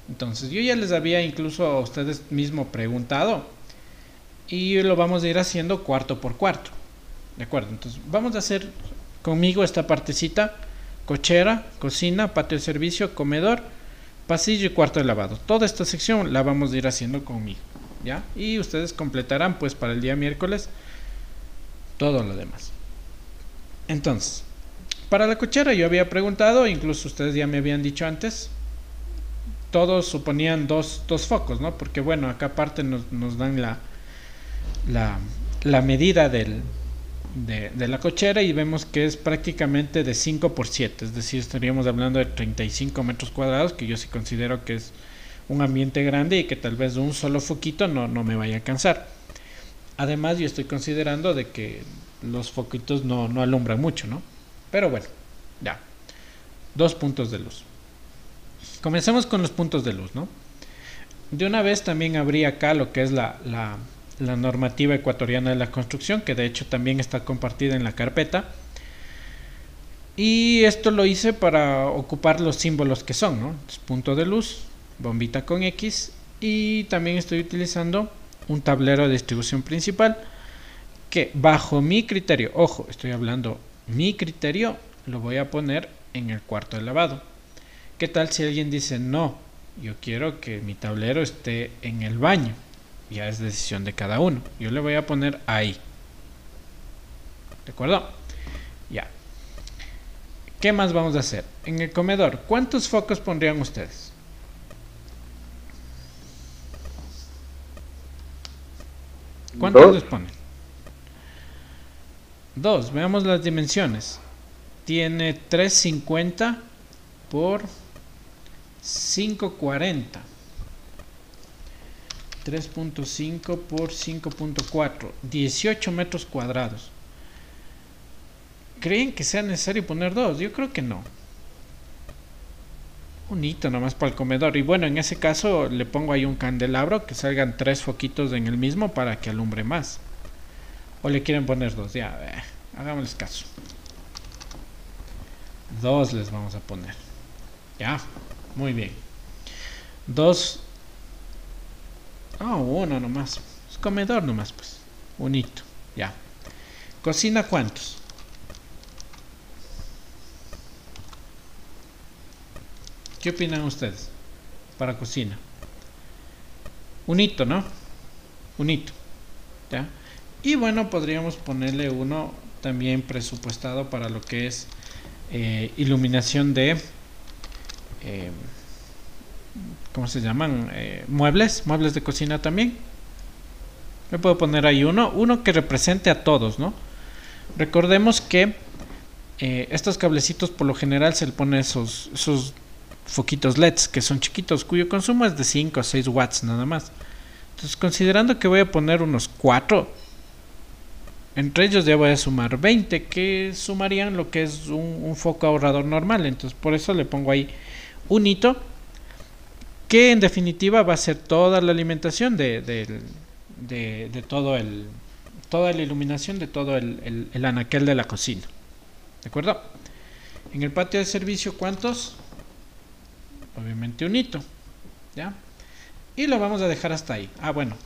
Entonces yo ya les había incluso a ustedes mismos preguntado. Y lo vamos a ir haciendo cuarto por cuarto. ¿De acuerdo? Entonces vamos a hacer conmigo esta partecita: cochera, cocina, patio de servicio, comedor, pasillo y cuarto de lavado. Toda esta sección la vamos a ir haciendo conmigo, ¿ya? Y ustedes completarán pues para el día miércoles todo lo demás. Entonces, para la cochera yo había preguntado, incluso ustedes ya me habían dicho antes, todos suponían dos focos, ¿no? Porque bueno, acá aparte nos dan la medida de la cochera y vemos que es prácticamente de 5 por 7, es decir, estaríamos hablando de 35 metros cuadrados, que yo sí considero que es un ambiente grande y que tal vez un solo foquito no me vaya a alcanzar. Además yo estoy considerando de que los foquitos no alumbran mucho, ¿no? Pero bueno, ya. 2 puntos de luz. Comencemos con los puntos de luz, ¿no? De una vez también abrí acá lo que es la normativa ecuatoriana de la construcción, que de hecho también está compartida en la carpeta. Y esto lo hice para ocupar los símbolos que son, ¿no? Entonces, punto de luz, bombita con X, y también estoy utilizando un tablero de distribución principal que bajo mi criterio, ojo, estoy hablando mi criterio, lo voy a poner en el cuarto de lavado. ¿Qué tal si alguien dice no, yo quiero que mi tablero esté en el baño? Ya es decisión de cada uno. Yo le voy a poner ahí. ¿De acuerdo? Ya. ¿Qué más vamos a hacer? En el comedor, ¿cuántos focos pondrían ustedes? ¿Cuántos les ponen? 2. Veamos las dimensiones. Tiene 350 por 540. 3.5 por 5.4, 18 metros cuadrados. ¿Creen que sea necesario poner 2? Yo creo que no. Un hito nomás para el comedor. Y bueno, en ese caso le pongo ahí un candelabro, que salgan 3 foquitos en el mismo para que alumbre más. ¿O le quieren poner 2? Ya, hagámosles caso. 2 les vamos a poner. Ya, muy bien. 2. Uno nomás. Es comedor nomás, pues. Un hito. Ya. Cocina, ¿cuántos? ¿Qué opinan ustedes para cocina? Un hito, ¿no? Un hito. ¿Ya? Y bueno, podríamos ponerle uno también presupuestado para lo que es iluminación de ¿cómo se llaman? Muebles de cocina también. Le puedo poner ahí uno que represente a todos, ¿no? Recordemos que estos cablecitos por lo general se le ponen esos foquitos LEDs que son chiquitos, cuyo consumo es de 5 a 6 watts nada más. Entonces, considerando que voy a poner unos 4, entre ellos ya voy a sumar 20, que sumarían lo que es un foco ahorrador normal. Entonces, por eso le pongo ahí un hito, que en definitiva va a ser toda la alimentación de todo toda la iluminación de todo el anaquel de la cocina. ¿De acuerdo? En el patio de servicio, ¿cuántos? Obviamente un hito, ¿ya? Y lo vamos a dejar hasta ahí. Ah, bueno,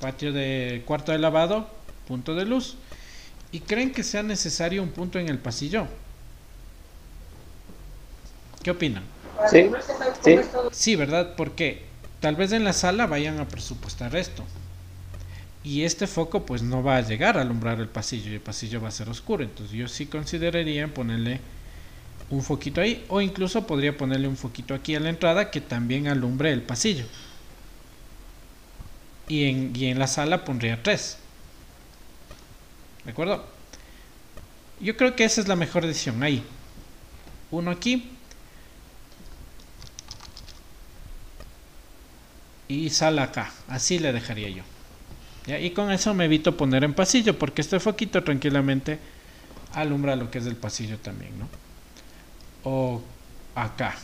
patio de cuarto de lavado, punto de luz. ¿Y creen que sea necesario un punto en el pasillo? ¿Qué opinan? Sí, sí. Sí, ¿verdad? Porque tal vez en la sala vayan a presupuestar esto. Y este foco pues no va a llegar a alumbrar el pasillo y el pasillo va a ser oscuro. Entonces yo sí consideraría ponerle un foquito ahí, o incluso podría ponerle un foquito aquí a la entrada que también alumbre el pasillo. Y en la sala pondría 3. ¿De acuerdo? Yo creo que esa es la mejor decisión. Ahí. Uno aquí. Y sala acá. Así le dejaría yo. ¿Ya? Y con eso me evito poner en pasillo, porque este foquito tranquilamente alumbra lo que es el pasillo también, ¿no? O acá.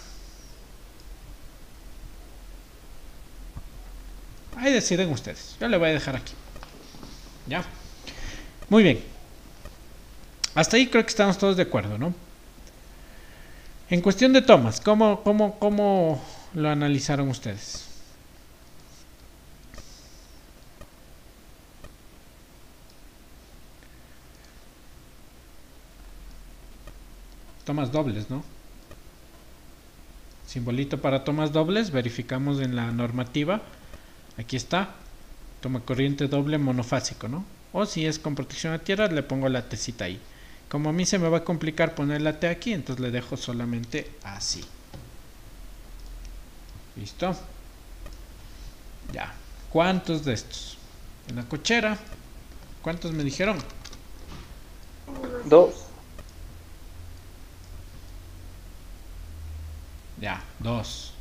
Ahí deciden ustedes. Yo le voy a dejar aquí. ¿Ya? Muy bien. Hasta ahí creo que estamos todos de acuerdo, ¿no? En cuestión de tomas, ¿cómo lo analizaron ustedes? Tomas dobles, ¿no? Simbolito para tomas dobles, verificamos en la normativa. Aquí está, toma corriente doble monofásico, ¿no? O si es con protección a tierra, le pongo la Tcita ahí. Como a mí se me va a complicar poner la T aquí, entonces le dejo solamente así. ¿Listo? Ya. ¿Cuántos de estos? En la cochera, ¿cuántos me dijeron? 2. Ya, 2.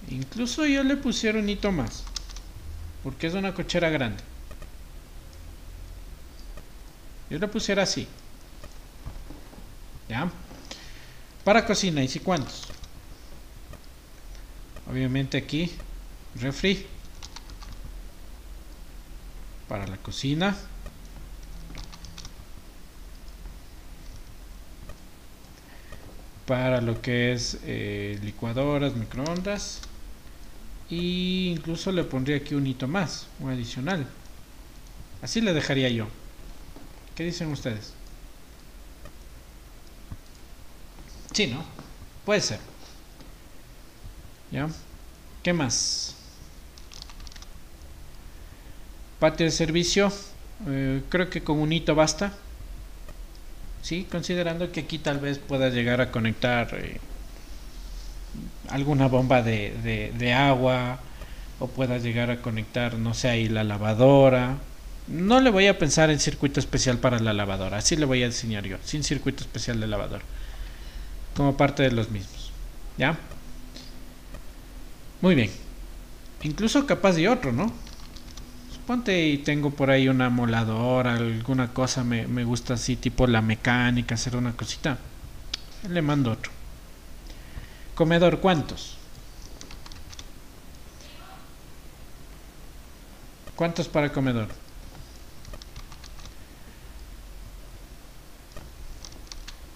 Incluso yo le pusiera un hito más, porque es una cochera grande. Yo le pusiera así. ¿Ya? Para cocina, ¿y si cuántos? Obviamente aquí, refri. Para la cocina. Para lo que es licuadoras, microondas. Y incluso le pondría aquí un hito más, un adicional. Así le dejaría yo. ¿Qué dicen ustedes? Sí, ¿no? Puede ser. ¿Ya? ¿Qué más? Patio de servicio. Creo que con un hito basta. Sí, considerando que aquí tal vez pueda llegar a conectar alguna bomba de agua, o pueda llegar a conectar, no sé, ahí la lavadora. No le voy a pensar en circuito especial para la lavadora, así le voy a diseñar yo, sin circuito especial de lavadora, como parte de los mismos. ¿Ya? Muy bien. Incluso capaz de otro, ¿no? Ponte y tengo por ahí una moladora, alguna cosa me gusta así, tipo la mecánica, hacer una cosita. Le mando otro. Comedor, ¿cuántos? ¿Cuántos para comedor?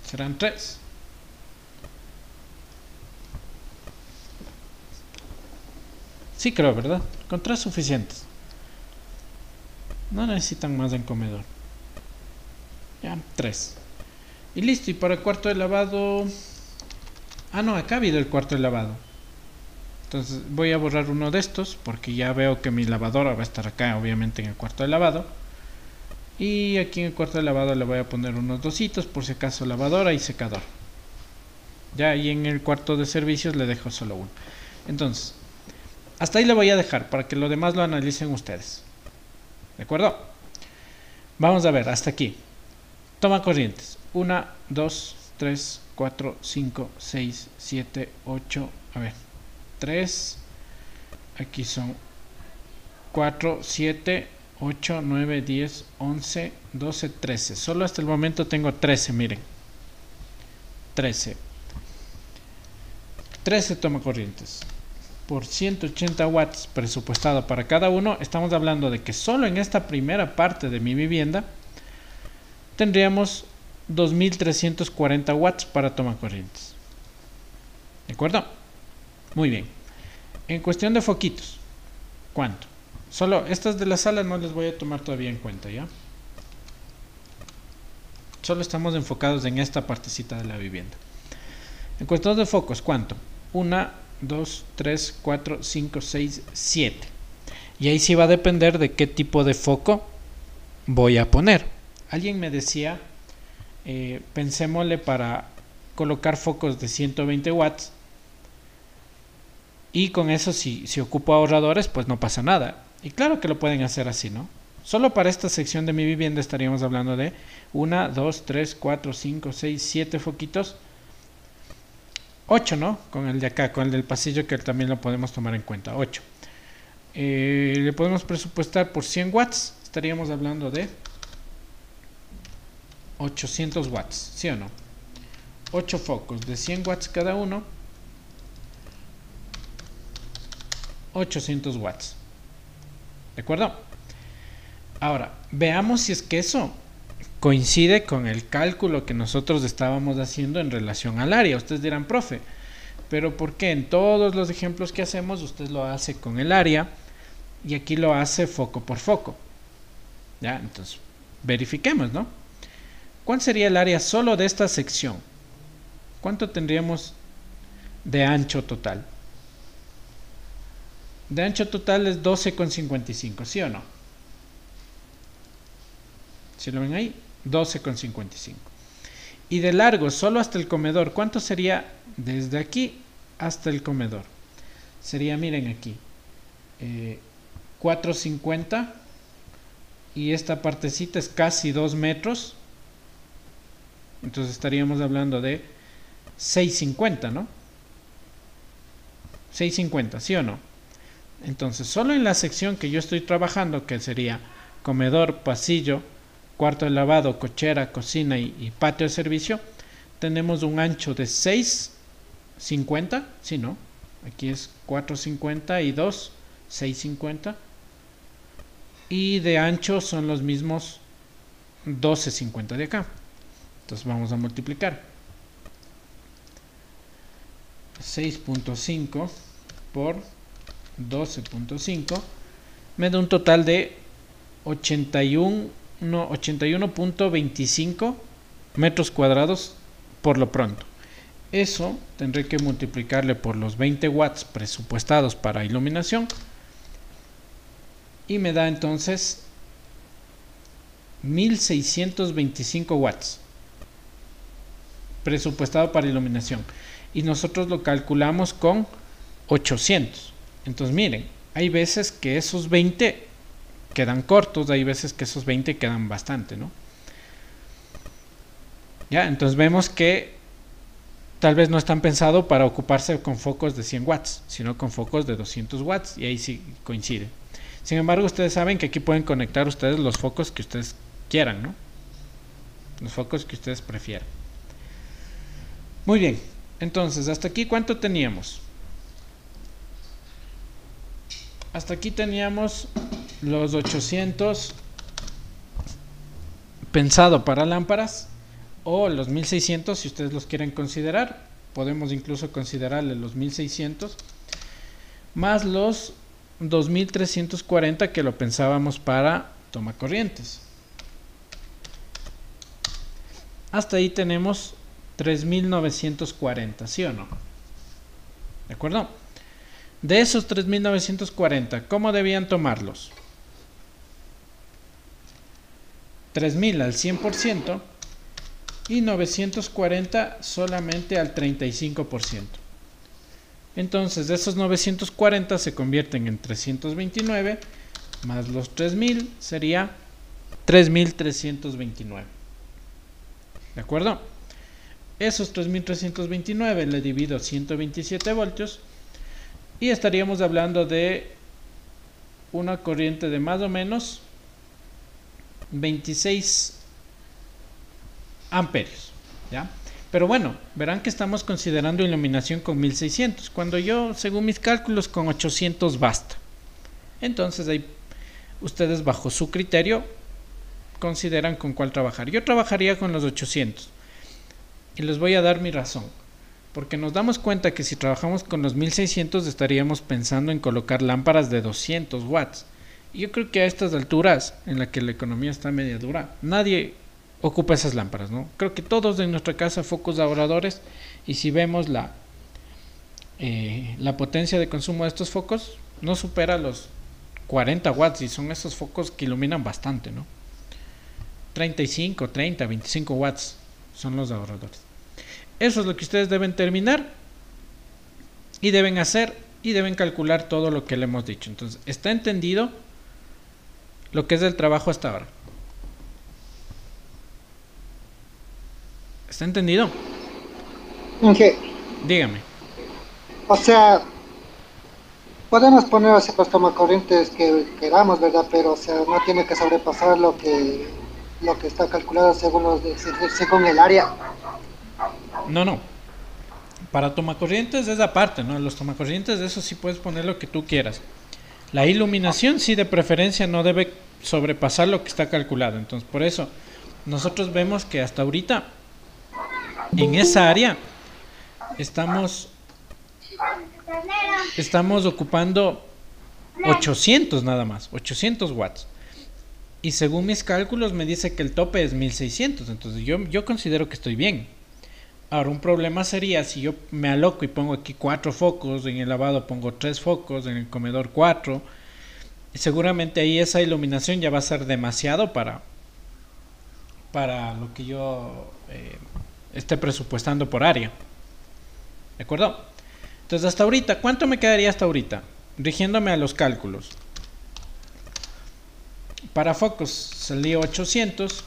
Serán 3. Sí creo, ¿verdad? Con 3 suficientes. No necesitan más en comedor. Ya, 3. Y listo, y para el cuarto de lavado... Ah, no, acá ha habido el cuarto de lavado. Entonces voy a borrar uno de estos, porque ya veo que mi lavadora va a estar acá, obviamente, en el cuarto de lavado. Y aquí en el cuarto de lavado le voy a poner unos dositos, por si acaso lavadora y secador. Ya, y en el cuarto de servicios le dejo solo uno. Entonces, hasta ahí le voy a dejar, para que lo demás lo analicen ustedes. ¿De acuerdo? Vamos a ver, hasta aquí. Toma corrientes. 1, 2, 3, 4, 5, 6, 7, 8. A ver. 3. Aquí son 4, 7, 8, 9, 10, 11, 12, 13. Solo hasta el momento tengo 13, miren. 13. 13 toma corrientes. Por 180 watts presupuestado para cada uno, estamos hablando de que solo en esta primera parte de mi vivienda tendríamos 2340 watts para tomacorrientes. ¿De acuerdo? Muy bien. En cuestión de foquitos, ¿cuánto? Solo estas de la sala no les voy a tomar todavía en cuenta, ¿ya? Solo estamos enfocados en esta partecita de la vivienda. En cuestión de focos, ¿cuánto? 1, 2, 3, 4, 5, 6, 7. Y ahí sí va a depender de qué tipo de foco voy a poner. Alguien me decía, pensémosle para colocar focos de 120 watts. Y con eso si ocupo ahorradores, pues no pasa nada. Y claro que lo pueden hacer así, ¿no? Solo para esta sección de mi vivienda estaríamos hablando de 1, 2, 3, 4, 5, 6, 7 foquitos. 8, ¿no? Con el de acá, con el del pasillo, que también lo podemos tomar en cuenta. 8. Le podemos presupuestar por 100 watts. Estaríamos hablando de 800 watts, ¿sí o no? 8 focos de 100 watts cada uno. 800 watts. ¿De acuerdo? Ahora, veamos si es que eso coincide con el cálculo que nosotros estábamos haciendo en relación al área. Ustedes dirán, profe, pero ¿por qué en todos los ejemplos que hacemos usted lo hace con el área y aquí lo hace foco por foco? Ya, entonces, verifiquemos, ¿no? ¿Cuál sería el área solo de esta sección? ¿Cuánto tendríamos de ancho total? De ancho total es 12,55, ¿sí o no? ¿Sí lo ven ahí? 12,55. Y de largo, solo hasta el comedor, ¿cuánto sería desde aquí hasta el comedor? Sería, miren aquí, 4,50 y esta partecita es casi 2 metros. Entonces estaríamos hablando de 6,50, ¿no? 6,50, ¿sí o no? Entonces, solo en la sección que yo estoy trabajando, que sería comedor, pasillo, cuarto de lavado, cochera, cocina y patio de servicio, tenemos un ancho de 6,50, ¿sí, no? Aquí es 4,50 y 2, 6,50. Y de ancho son los mismos 12,50 de acá. Entonces vamos a multiplicar. 6,5 por 12,5 me da un total de 81.25 metros cuadrados por lo pronto. Eso tendré que multiplicarle por los 20 watts presupuestados para iluminación y me da entonces 1625 watts presupuestado para iluminación y nosotros lo calculamos con 800. Entonces miren, hay veces que esos 20 quedan cortos, hay veces que esos 20 quedan bastante, ¿no? Ya, entonces vemos que tal vez no están pensados para ocuparse con focos de 100 watts, sino con focos de 200 watts y ahí sí coincide. Sin embargo, ustedes saben que aquí pueden conectar ustedes los focos que ustedes quieran, ¿no? Los focos que ustedes prefieran. Muy bien, entonces, ¿hasta aquí cuánto teníamos? Hasta aquí teníamos los 800 pensado para lámparas o los 1600 si ustedes los quieren considerar. Podemos incluso considerarle los 1600 más los 2340 que lo pensábamos para tomacorrientes. Hasta ahí tenemos 3940, ¿sí o no? ¿De acuerdo? De esos 3940, ¿cómo debían tomarlos? 3000 al 100% y 940 solamente al 35%. Entonces, de esos 940 se convierten en 329 más los 3000 sería 3329. ¿De acuerdo? Esos 3329 le divido 127 voltios y estaríamos hablando de una corriente de más o menos 26 amperios, ¿ya? Pero bueno, verán que estamos considerando iluminación con 1600, cuando yo, según mis cálculos, con 800 basta. Entonces ahí ustedes bajo su criterio consideran con cuál trabajar. Yo trabajaría con los 800 y les voy a dar mi razón. Porque nos damos cuenta que si trabajamos con los 1600 estaríamos pensando en colocar lámparas de 200 watts. Y yo creo que a estas alturas, en la que la economía está media dura, nadie ocupa esas lámparas, ¿no? Creo que todos en nuestra casa focos ahorradores, y si vemos la potencia de consumo de estos focos, no supera los 40 watts, y son esos focos que iluminan bastante, ¿no? 35, 30, 25 watts son los ahorradores. Eso es lo que ustedes deben terminar y deben hacer y deben calcular todo lo que le hemos dicho. Entonces, ¿está entendido lo que es el trabajo hasta ahora? ¿Está entendido? ¿Qué? Dígame. O sea, podemos poner o sea, los tomacorrientes que queramos, ¿verdad? Pero o sea, no tiene que sobrepasar lo que está calculado según el área. No. Para tomacorrientes es aparte, ¿no? Los tomacorrientes, eso sí puedes poner lo que tú quieras. La iluminación sí de preferencia no debe sobrepasar lo que está calculado. Entonces, por eso, nosotros vemos que hasta ahorita, en esa área, estamos ocupando 800 nada más, 800 watts. Y según mis cálculos me dice que el tope es 1600. Entonces yo considero que estoy bien. Ahora, un problema sería si yo me aloco y pongo aquí 4 focos, en el lavado pongo 3 focos, en el comedor 4. Seguramente ahí esa iluminación ya va a ser demasiado para lo que yo esté presupuestando por área. ¿De acuerdo? Entonces, hasta ahorita, ¿cuánto me quedaría hasta ahorita? Rigiéndome a los cálculos. Para focos salía 800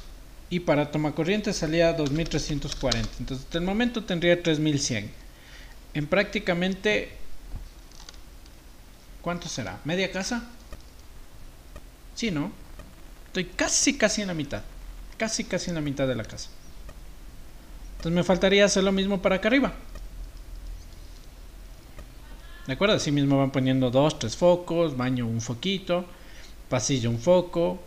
y para tomacorriente salía 2340. Entonces, hasta el momento tendría 3100. En prácticamente, ¿cuánto será? ¿Media casa? Sí, ¿no? Estoy casi en la mitad. Casi en la mitad de la casa. Entonces me faltaría hacer lo mismo para acá arriba. ¿De acuerdo? Así mismo van poniendo 2, 3 focos, baño un foquito, pasillo un foco,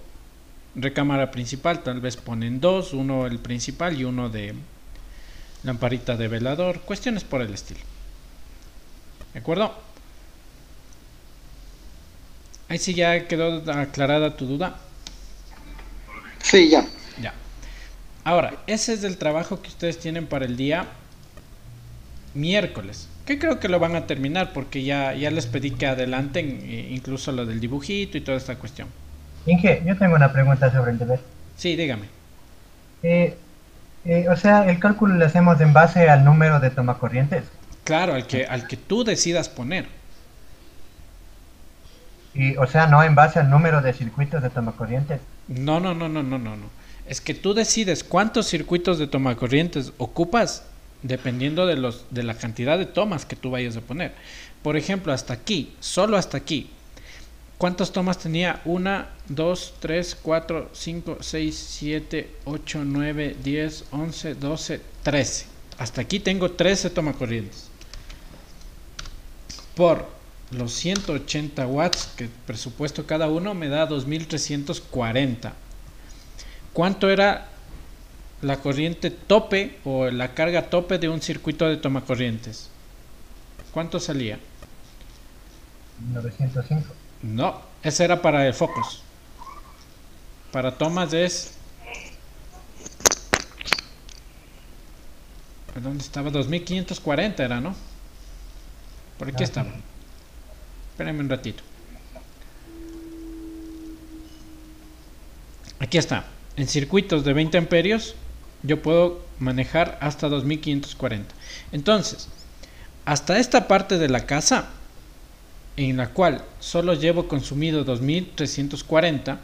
recámara principal tal vez ponen 2, uno el principal y uno de lamparita de velador, cuestiones por el estilo. ¿De acuerdo? Ahí sí ya quedó aclarada tu duda. Sí, ya. Ya. Ahora, ese es el trabajo que ustedes tienen para el día miércoles, que creo que lo van a terminar porque ya les pedí que adelanten incluso lo del dibujito y toda esta cuestión. Inge, yo tengo una pregunta sobre el deber. Sí, dígame. O sea, el cálculo lo hacemos en base al número de tomacorrientes. Claro, al que tú decidas poner. Y, o sea, no en base al número de circuitos de tomacorrientes. No. Es que tú decides cuántos circuitos de tomacorrientes ocupas dependiendo de la cantidad de tomas que tú vayas a poner. Por ejemplo, hasta aquí, solo hasta aquí. ¿Cuántas tomas tenía? 1, 2, 3, 4, 5, 6, 7, 8, 9, 10, 11, 12, 13. Hasta aquí tengo 13 tomacorrientes. Por los 180 watts que presupuesto cada uno me da 2340. ¿Cuánto era la corriente tope o la carga tope de un circuito de tomacorrientes? ¿Cuánto salía? 905. No, ese era para focos. Para tomas es... ¿Dónde estaba? 2540 era, ¿no? Por aquí estaba. Espérenme un ratito. Aquí está. En circuitos de 20 amperios yo puedo manejar hasta 2540. Entonces, hasta esta parte de la casa, en la cual solo llevo consumido 2340,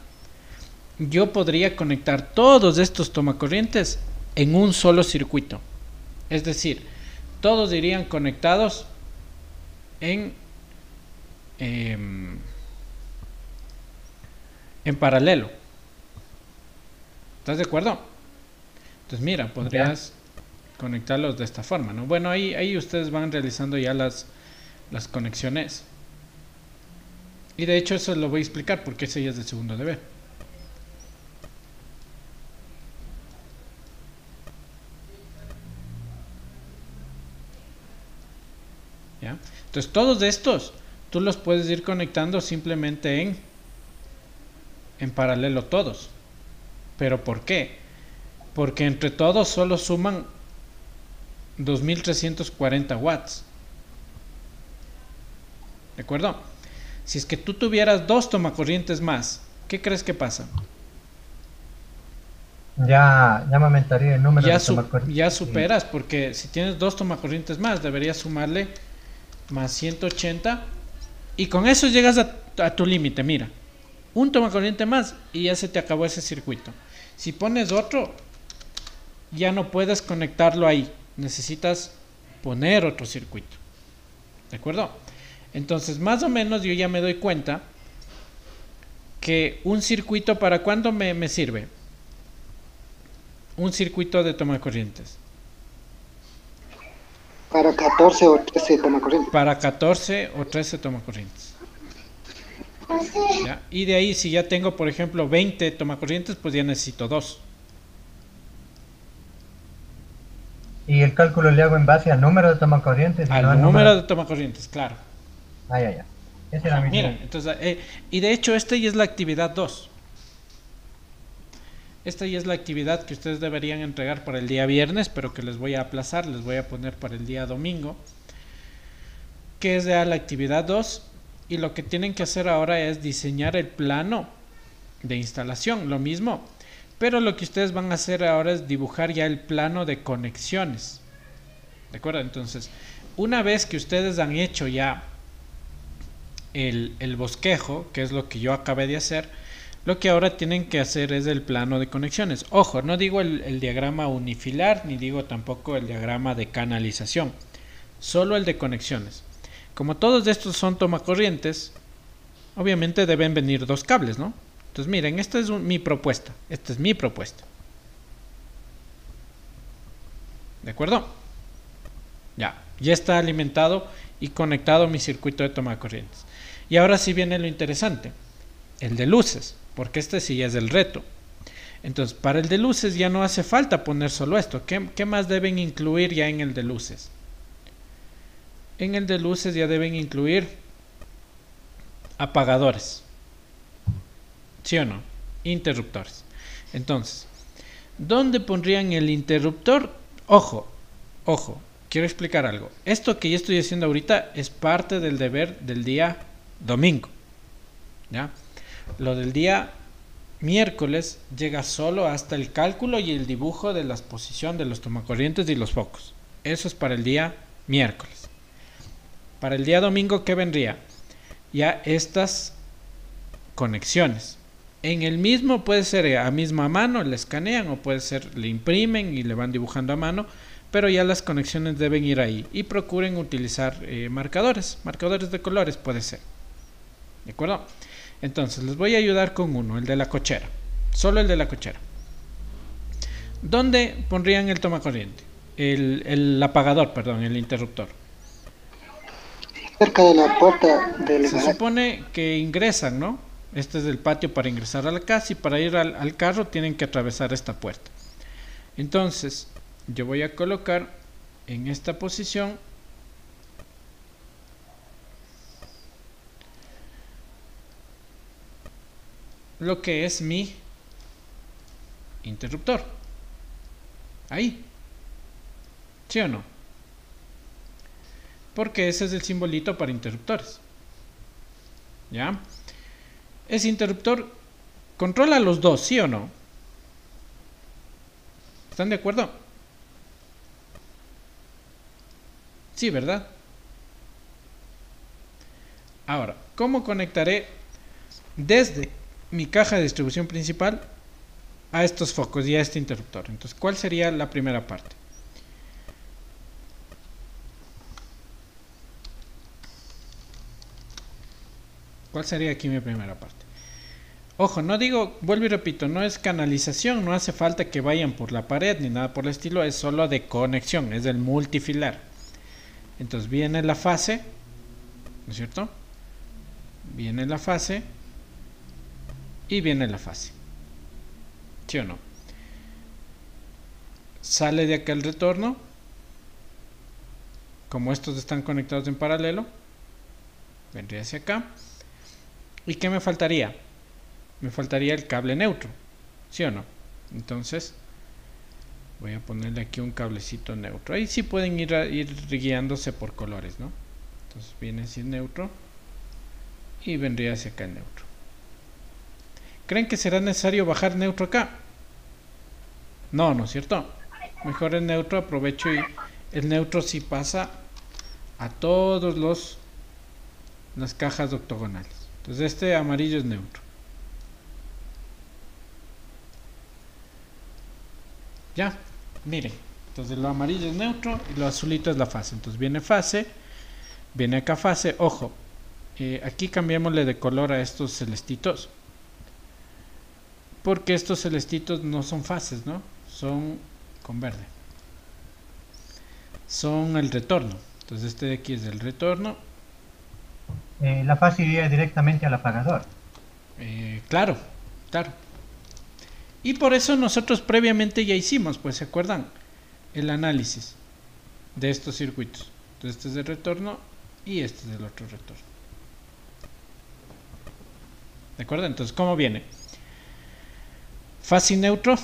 yo podría conectar todos estos tomacorrientes en un solo circuito. Es decir, todos irían conectados en paralelo. ¿Estás de acuerdo? Entonces mira, podrías conectarlos de esta forma, ¿no? Bueno, ahí ustedes van realizando ya las conexiones. Y de hecho eso lo voy a explicar porque ese ya es el segundo deber. Entonces todos estos tú los puedes ir conectando simplemente en paralelo todos. ¿Pero por qué? Porque entre todos solo suman 2340 watts. ¿De acuerdo? Si es que tú tuvieras 2 tomacorrientes más, ¿qué crees que pasa? Ya me aumentaría el número de tomacorrientes. Ya superas, porque si tienes 2 tomacorrientes más, deberías sumarle más 180. Y con eso llegas a tu límite. Mira, un tomacorriente más y ya se te acabó ese circuito. Si pones otro, ya no puedes conectarlo ahí. Necesitas poner otro circuito. ¿De acuerdo? Entonces, más o menos yo ya me doy cuenta que un circuito, ¿para cuándo me sirve? Un circuito de tomacorrientes. Para 14 o 13 tomacorrientes. Para 14 o 13 tomacorrientes. ¿Ya? Y de ahí, si ya tengo, por ejemplo, 20 tomacorrientes, pues ya necesito 2. Y el cálculo le hago en base al número de tomacorrientes. Al número de tomacorrientes, claro. Ya. Ese era mi Mira, entonces, y de hecho, esta ya es la actividad 2. Esta ya es la actividad que ustedes deberían entregar para el día viernes, pero que les voy a aplazar, les voy a poner para el día domingo, que es ya la actividad 2. Y lo que tienen que hacer ahora es diseñar el plano de instalación, lo mismo. Pero lo que ustedes van a hacer ahora es dibujar ya el plano de conexiones. ¿De acuerdo? Entonces, una vez que ustedes han hecho ya el bosquejo, que es lo que yo acabé de hacer, lo que ahora tienen que hacer es el plano de conexiones. Ojo, no digo el diagrama unifilar, ni digo tampoco el diagrama de canalización, solo el de conexiones. Como todos estos son tomacorrientes, obviamente deben venir 2 cables, ¿no? Entonces miren, esta es mi propuesta. Esta es mi propuesta. ¿De acuerdo? Ya está alimentado y conectado mi circuito de tomacorrientes. Y ahora sí viene lo interesante, el de luces, porque este sí es el reto. Entonces, para el de luces ya no hace falta poner solo esto. ¿Qué más deben incluir ya en el de luces? En el de luces ya deben incluir apagadores. ¿Sí o no? Interruptores. Entonces, ¿dónde pondrían el interruptor? Ojo, quiero explicar algo. Esto que yo estoy haciendo ahorita es parte del deber del día domingo. ¿Ya? Lo del día miércoles llega solo hasta el cálculo y el dibujo de la posición de los tomacorrientes y los focos. Eso es para el día miércoles. Para el día domingo, ¿qué vendría? Ya estas conexiones. En el mismo puede ser a misma mano, le escanean, o puede ser le imprimen y le van dibujando a mano, pero ya las conexiones deben ir ahí. Y procuren utilizar marcadores de colores puede ser. ¿De acuerdo? Entonces les voy a ayudar con uno, el de la cochera. Solo el de la cochera. ¿Dónde pondrían el tomacorriente? El apagador, perdón, el interruptor. Cerca de la puerta del... Se supone que ingresan, ¿no? Este es el patio para ingresar a la casa, y para ir al carro tienen que atravesar esta puerta. Entonces, yo voy a colocar en esta posición lo que es mi interruptor. Ahí. ¿Sí o no? Porque ese es el simbolito para interruptores. ¿Ya? Ese interruptor controla los dos, ¿sí o no? ¿Están de acuerdo? Sí, ¿verdad? Ahora, ¿cómo conectaré desde mi caja de distribución principal a estos focos y a este interruptor? Entonces, ¿cuál sería la primera parte? ¿Cuál sería aquí mi primera parte? Ojo, no digo, vuelvo y repito, no es canalización, no hace falta que vayan por la pared ni nada por el estilo, es solo de conexión, es del multifilar. Entonces viene la fase, ¿no es cierto? Viene la fase y viene la fase. ¿Sí o no? Sale de acá el retorno, como estos están conectados en paralelo. vendría hacia acá. ¿Y qué me faltaría? Me faltaría el cable neutro, ¿sí o no? Entonces voy a ponerle aquí un cablecito neutro. Ahí sí pueden ir guiándose por colores, ¿no? Entonces viene así el neutro y vendría hacia acá el neutro. ¿Creen que será necesario bajar neutro acá? No, ¿no es cierto? Mejor el neutro, aprovecho y el neutro sí pasa a todos las cajas octogonales. Entonces este amarillo es neutro. Ya, miren. Entonces lo amarillo es neutro y lo azulito es la fase. Entonces viene fase, viene acá fase. Ojo, aquí cambiémosle de color a estos celestitos, porque estos celestitos no son fases, ¿no? Son con verde. Son el retorno. Entonces este de aquí es el retorno. La fase iría directamente al apagador. Claro, claro. Y por eso nosotros previamente ya hicimos, pues se acuerdan, el análisis de estos circuitos. Entonces este es el retorno y este es el otro retorno. ¿De acuerdo? Entonces, ¿cómo viene? Fase y neutro.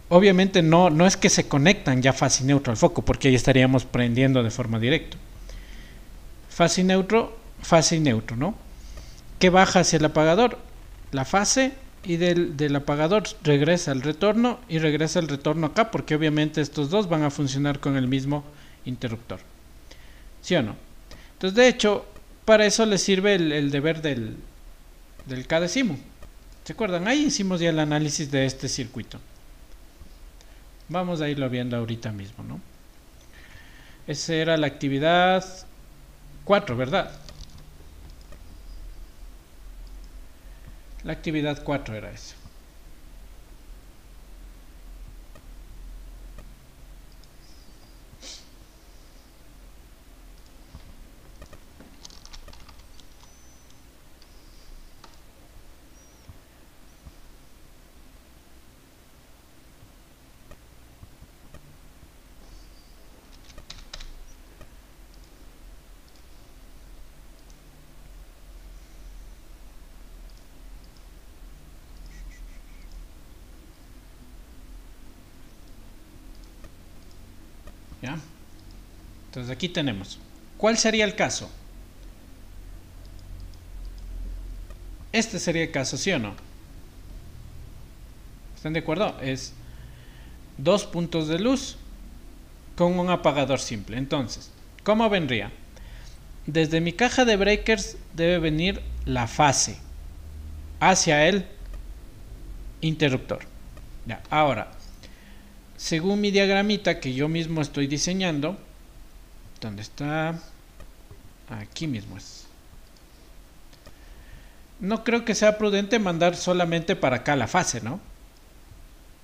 Obviamente no es que se conectan ya fase y neutro al foco, porque ahí estaríamos prendiendo de forma directa. Fase y neutro, ¿no? ¿Qué baja hacia el apagador? La fase, y del apagador regresa al retorno y regresa el retorno acá, porque obviamente estos dos van a funcionar con el mismo interruptor. ¿Sí o no? Entonces, de hecho, para eso les sirve el deber del K-decimo. ¿Se acuerdan? Ahí hicimos ya el análisis de este circuito. Vamos a irlo viendo ahorita mismo, ¿no? Esa era la actividad 4, ¿verdad? La actividad 4 era esa. ¿Ya? Entonces aquí tenemos. ¿Cuál sería el caso? Este sería el caso, ¿sí o no? ¿Están de acuerdo? Es 2 puntos de luz con un apagador simple. Entonces, ¿cómo vendría? Desde mi caja de breakers debe venir la fase hacia el interruptor. Ya, ahora, según mi diagramita que yo mismo estoy diseñando, ¿dónde está? Aquí mismo es. No creo que sea prudente mandar solamente para acá la fase, ¿no?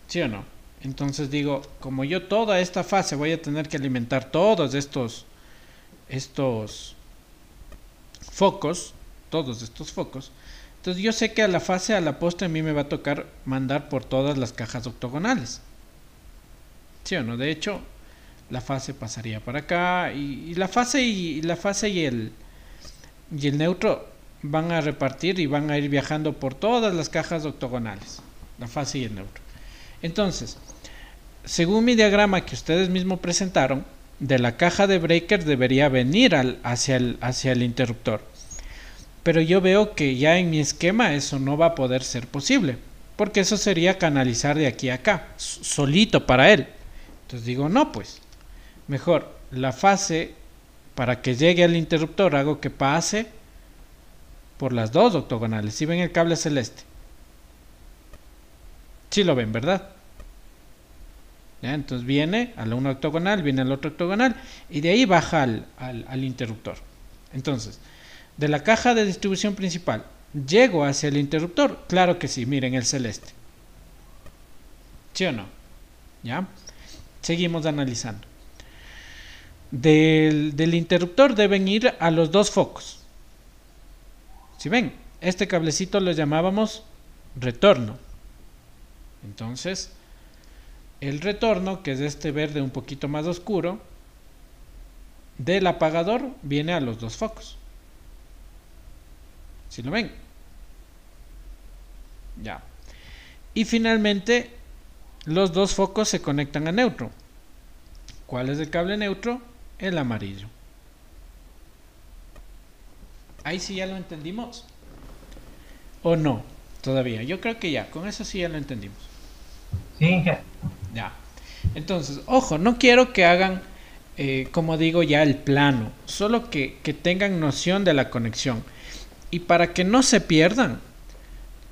¿Sí o no? Entonces digo, como yo toda esta fase voy a tener que alimentar todos estos focos, entonces yo sé que a la fase, a la postre, a mí me va a tocar mandar por todas las cajas octogonales. ¿Sí o no? De hecho, la fase pasaría para acá y la fase y el neutro van a repartir y van a ir viajando por todas las cajas octogonales, la fase y el neutro. Entonces, según mi diagrama que ustedes mismos presentaron, de la caja de breakers debería venir hacia el interruptor. Pero yo veo que ya en mi esquema eso no va a poder ser posible, porque eso sería canalizar de aquí a acá, solito para él. Entonces digo, no, pues, mejor la fase, para que llegue al interruptor, hago que pase por las dos octogonales. Si ven el cable celeste, si lo ven, ¿verdad? ¿Ya? Entonces viene a la una octogonal, viene al otro octogonal, y de ahí baja al interruptor. Entonces, de la caja de distribución principal, ¿llego hacia el interruptor? Claro que sí, miren el celeste. ¿Sí o no? ¿Ya? Seguimos analizando. Del interruptor deben ir a los dos focos. Si ven, este cablecito lo llamábamos retorno. Entonces, el retorno, que es este verde un poquito más oscuro, del apagador viene a los dos focos. ¿Sí lo ven? Ya. Y finalmente, los dos focos se conectan a neutro. ¿Cuál es el cable neutro? El amarillo. Ahí sí ya lo entendimos. ¿O no? Todavía. Yo creo que ya. Con eso sí ya lo entendimos. Sí, Inge. Ya. Entonces, ojo, no quiero que hagan, como digo, ya el plano. Solo que tengan noción de la conexión. Y para que no se pierdan,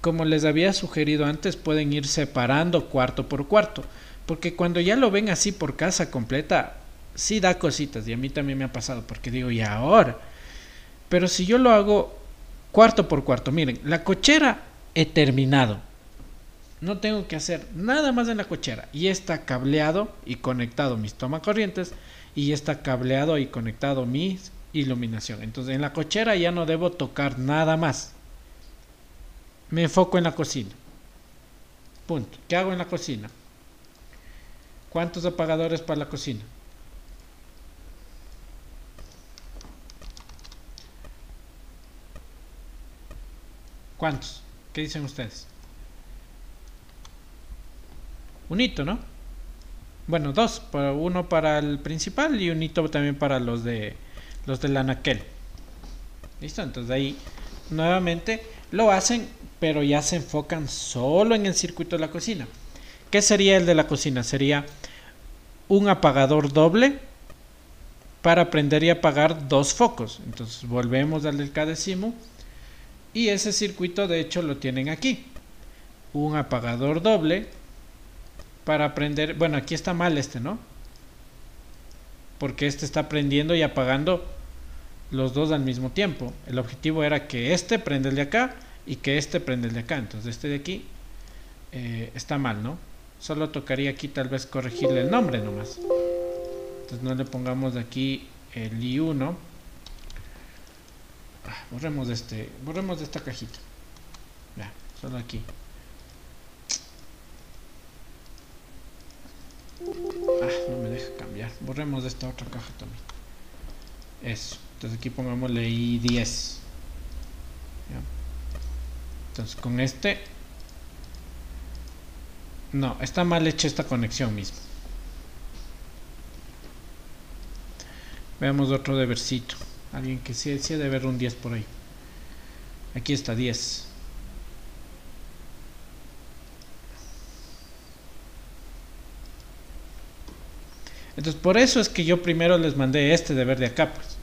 como les había sugerido antes, pueden ir separando cuarto por cuarto. Porque cuando ya lo ven así por casa completa, sí da cositas. Y a mí también me ha pasado. Porque digo, ¿y ahora? Pero si yo lo hago cuarto por cuarto, miren, la cochera he terminado. No tengo que hacer nada más en la cochera. Y está cableado y conectado mis tomacorrientes. Y está cableado y conectado mi iluminación. Entonces en la cochera ya no debo tocar nada más. Me enfoco en la cocina. Punto. ¿Qué hago en la cocina? ¿Cuántos apagadores para la cocina? ¿Cuántos? ¿Qué dicen ustedes? Un hito, ¿no? Bueno, dos, uno para el principal y un hito también para los del anaquel. ¿Listo? Entonces ahí nuevamente lo hacen, pero ya se enfocan solo en el circuito de la cocina. ¿Qué sería el de la cocina? Sería un apagador doble para prender y apagar dos focos. Entonces volvemos al del K-Decimu y ese circuito de hecho lo tienen aquí. Un apagador doble para prender, bueno, aquí está mal este, ¿no? Porque este está prendiendo y apagando los dos al mismo tiempo. El objetivo era que este prenda el de acá y que este prenda el de acá. Entonces este de aquí está mal, ¿no? Solo tocaría aquí tal vez corregirle el nombre nomás. Entonces no le pongamos de aquí el I1. Borremos de esta cajita. Ya, solo aquí. No me deja cambiar. Borremos de esta otra caja también. Eso. Entonces aquí pongámosle I10. ¿Ya? Entonces con este. No, está mal hecha esta conexión mismo. Veamos otro de versito. Alguien que sí debe ver un 10 por ahí. Aquí está 10. Entonces por eso es que yo primero les mandé este de verde acá, pues.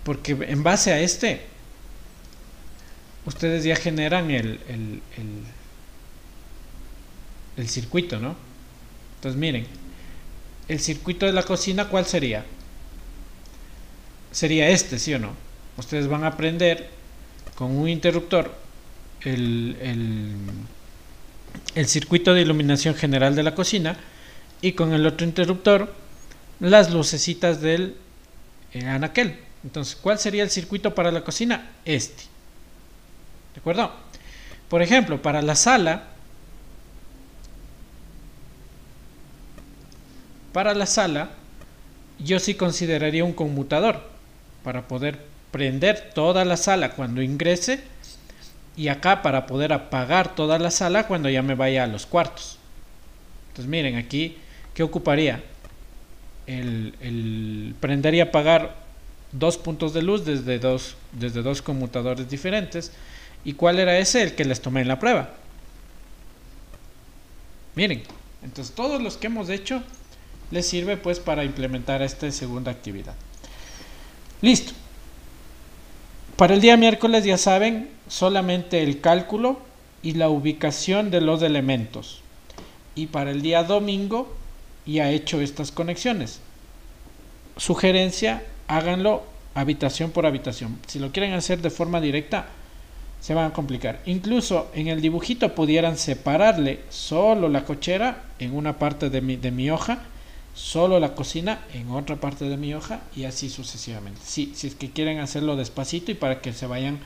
Porque en base a este ustedes ya generan el circuito, ¿no? Entonces miren, el circuito de la cocina, ¿cuál sería? Sería este, ¿sí o no? Ustedes van a prender con un interruptor el circuito de iluminación general de la cocina y con el otro interruptor las lucecitas del anaquel. Entonces, ¿cuál sería el circuito para la cocina? Este. ¿De acuerdo? Por ejemplo, para la sala, yo sí consideraría un conmutador para poder prender toda la sala cuando ingrese y acá para poder apagar toda la sala cuando ya me vaya a los cuartos. Entonces miren aquí, ¿qué ocuparía? El prender y apagar dos puntos de luz desde dos conmutadores diferentes. ¿Y cuál era ese? El que les tomé en la prueba. Miren, entonces todos los que hemos hecho les sirve pues para implementar esta segunda actividad. Listo. Para el día miércoles ya saben, solamente el cálculo y la ubicación de los elementos. Y para el día domingo ya he hecho estas conexiones. Sugerencia, háganlo habitación por habitación. Si lo quieren hacer de forma directa, se van a complicar. Incluso en el dibujito pudieran separarle solo la cochera en una parte de mi hoja, solo la cocina en otra parte de mi hoja y así sucesivamente. Sí, si es que quieren hacerlo despacito y para que se vayan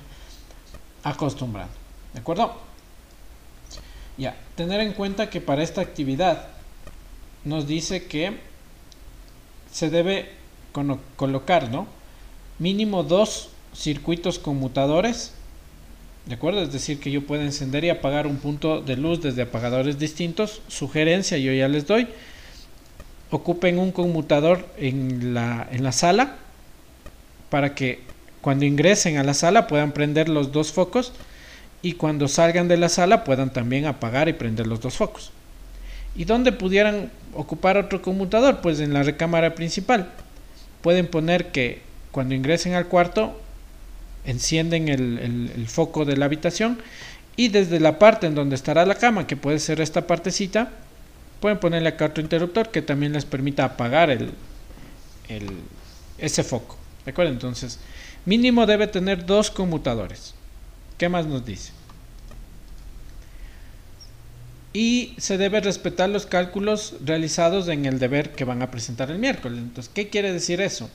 acostumbrando. ¿De acuerdo? Ya, tener en cuenta que para esta actividad nos dice que se debe colocar, ¿no? Mínimo 2 circuitos conmutadores ¿De acuerdo? Es decir, que yo puedo encender y apagar un punto de luz desde apagadores distintos. Sugerencia, yo ya les doy. Ocupen un conmutador en la sala para que cuando ingresen a la sala puedan prender los dos focos y cuando salgan de la sala puedan también apagar y prender los dos focos. ¿Y dónde pudieran ocupar otro conmutador? Pues en la recámara principal. Pueden poner que cuando ingresen al cuarto encienden el foco de la habitación y desde la parte en donde estará la cama, que puede ser esta partecita, pueden ponerle acá otro interruptor que también les permita apagar ese foco. ¿De acuerdo? Entonces, mínimo debe tener 2 conmutadores. ¿Qué más nos dice? Y se debe respetar los cálculos realizados en el deber que van a presentar el miércoles. Entonces, ¿qué quiere decir eso?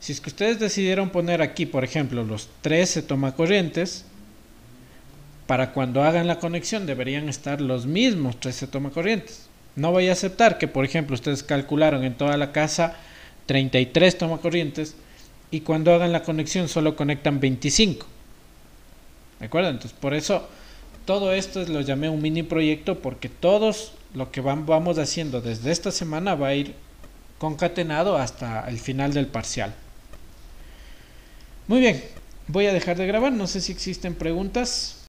Si es que ustedes decidieron poner aquí, por ejemplo, los 13 tomacorrientes, para cuando hagan la conexión deberían estar los mismos 13 tomacorrientes. No voy a aceptar que, por ejemplo, ustedes calcularon en toda la casa 33 tomacorrientes y cuando hagan la conexión solo conectan 25. ¿De acuerdo? Entonces, por eso todo esto lo llamé un mini proyecto, porque todos lo que vamos haciendo desde esta semana va a ir concatenado hasta el final del parcial. Muy bien, voy a dejar de grabar, no sé si existen preguntas.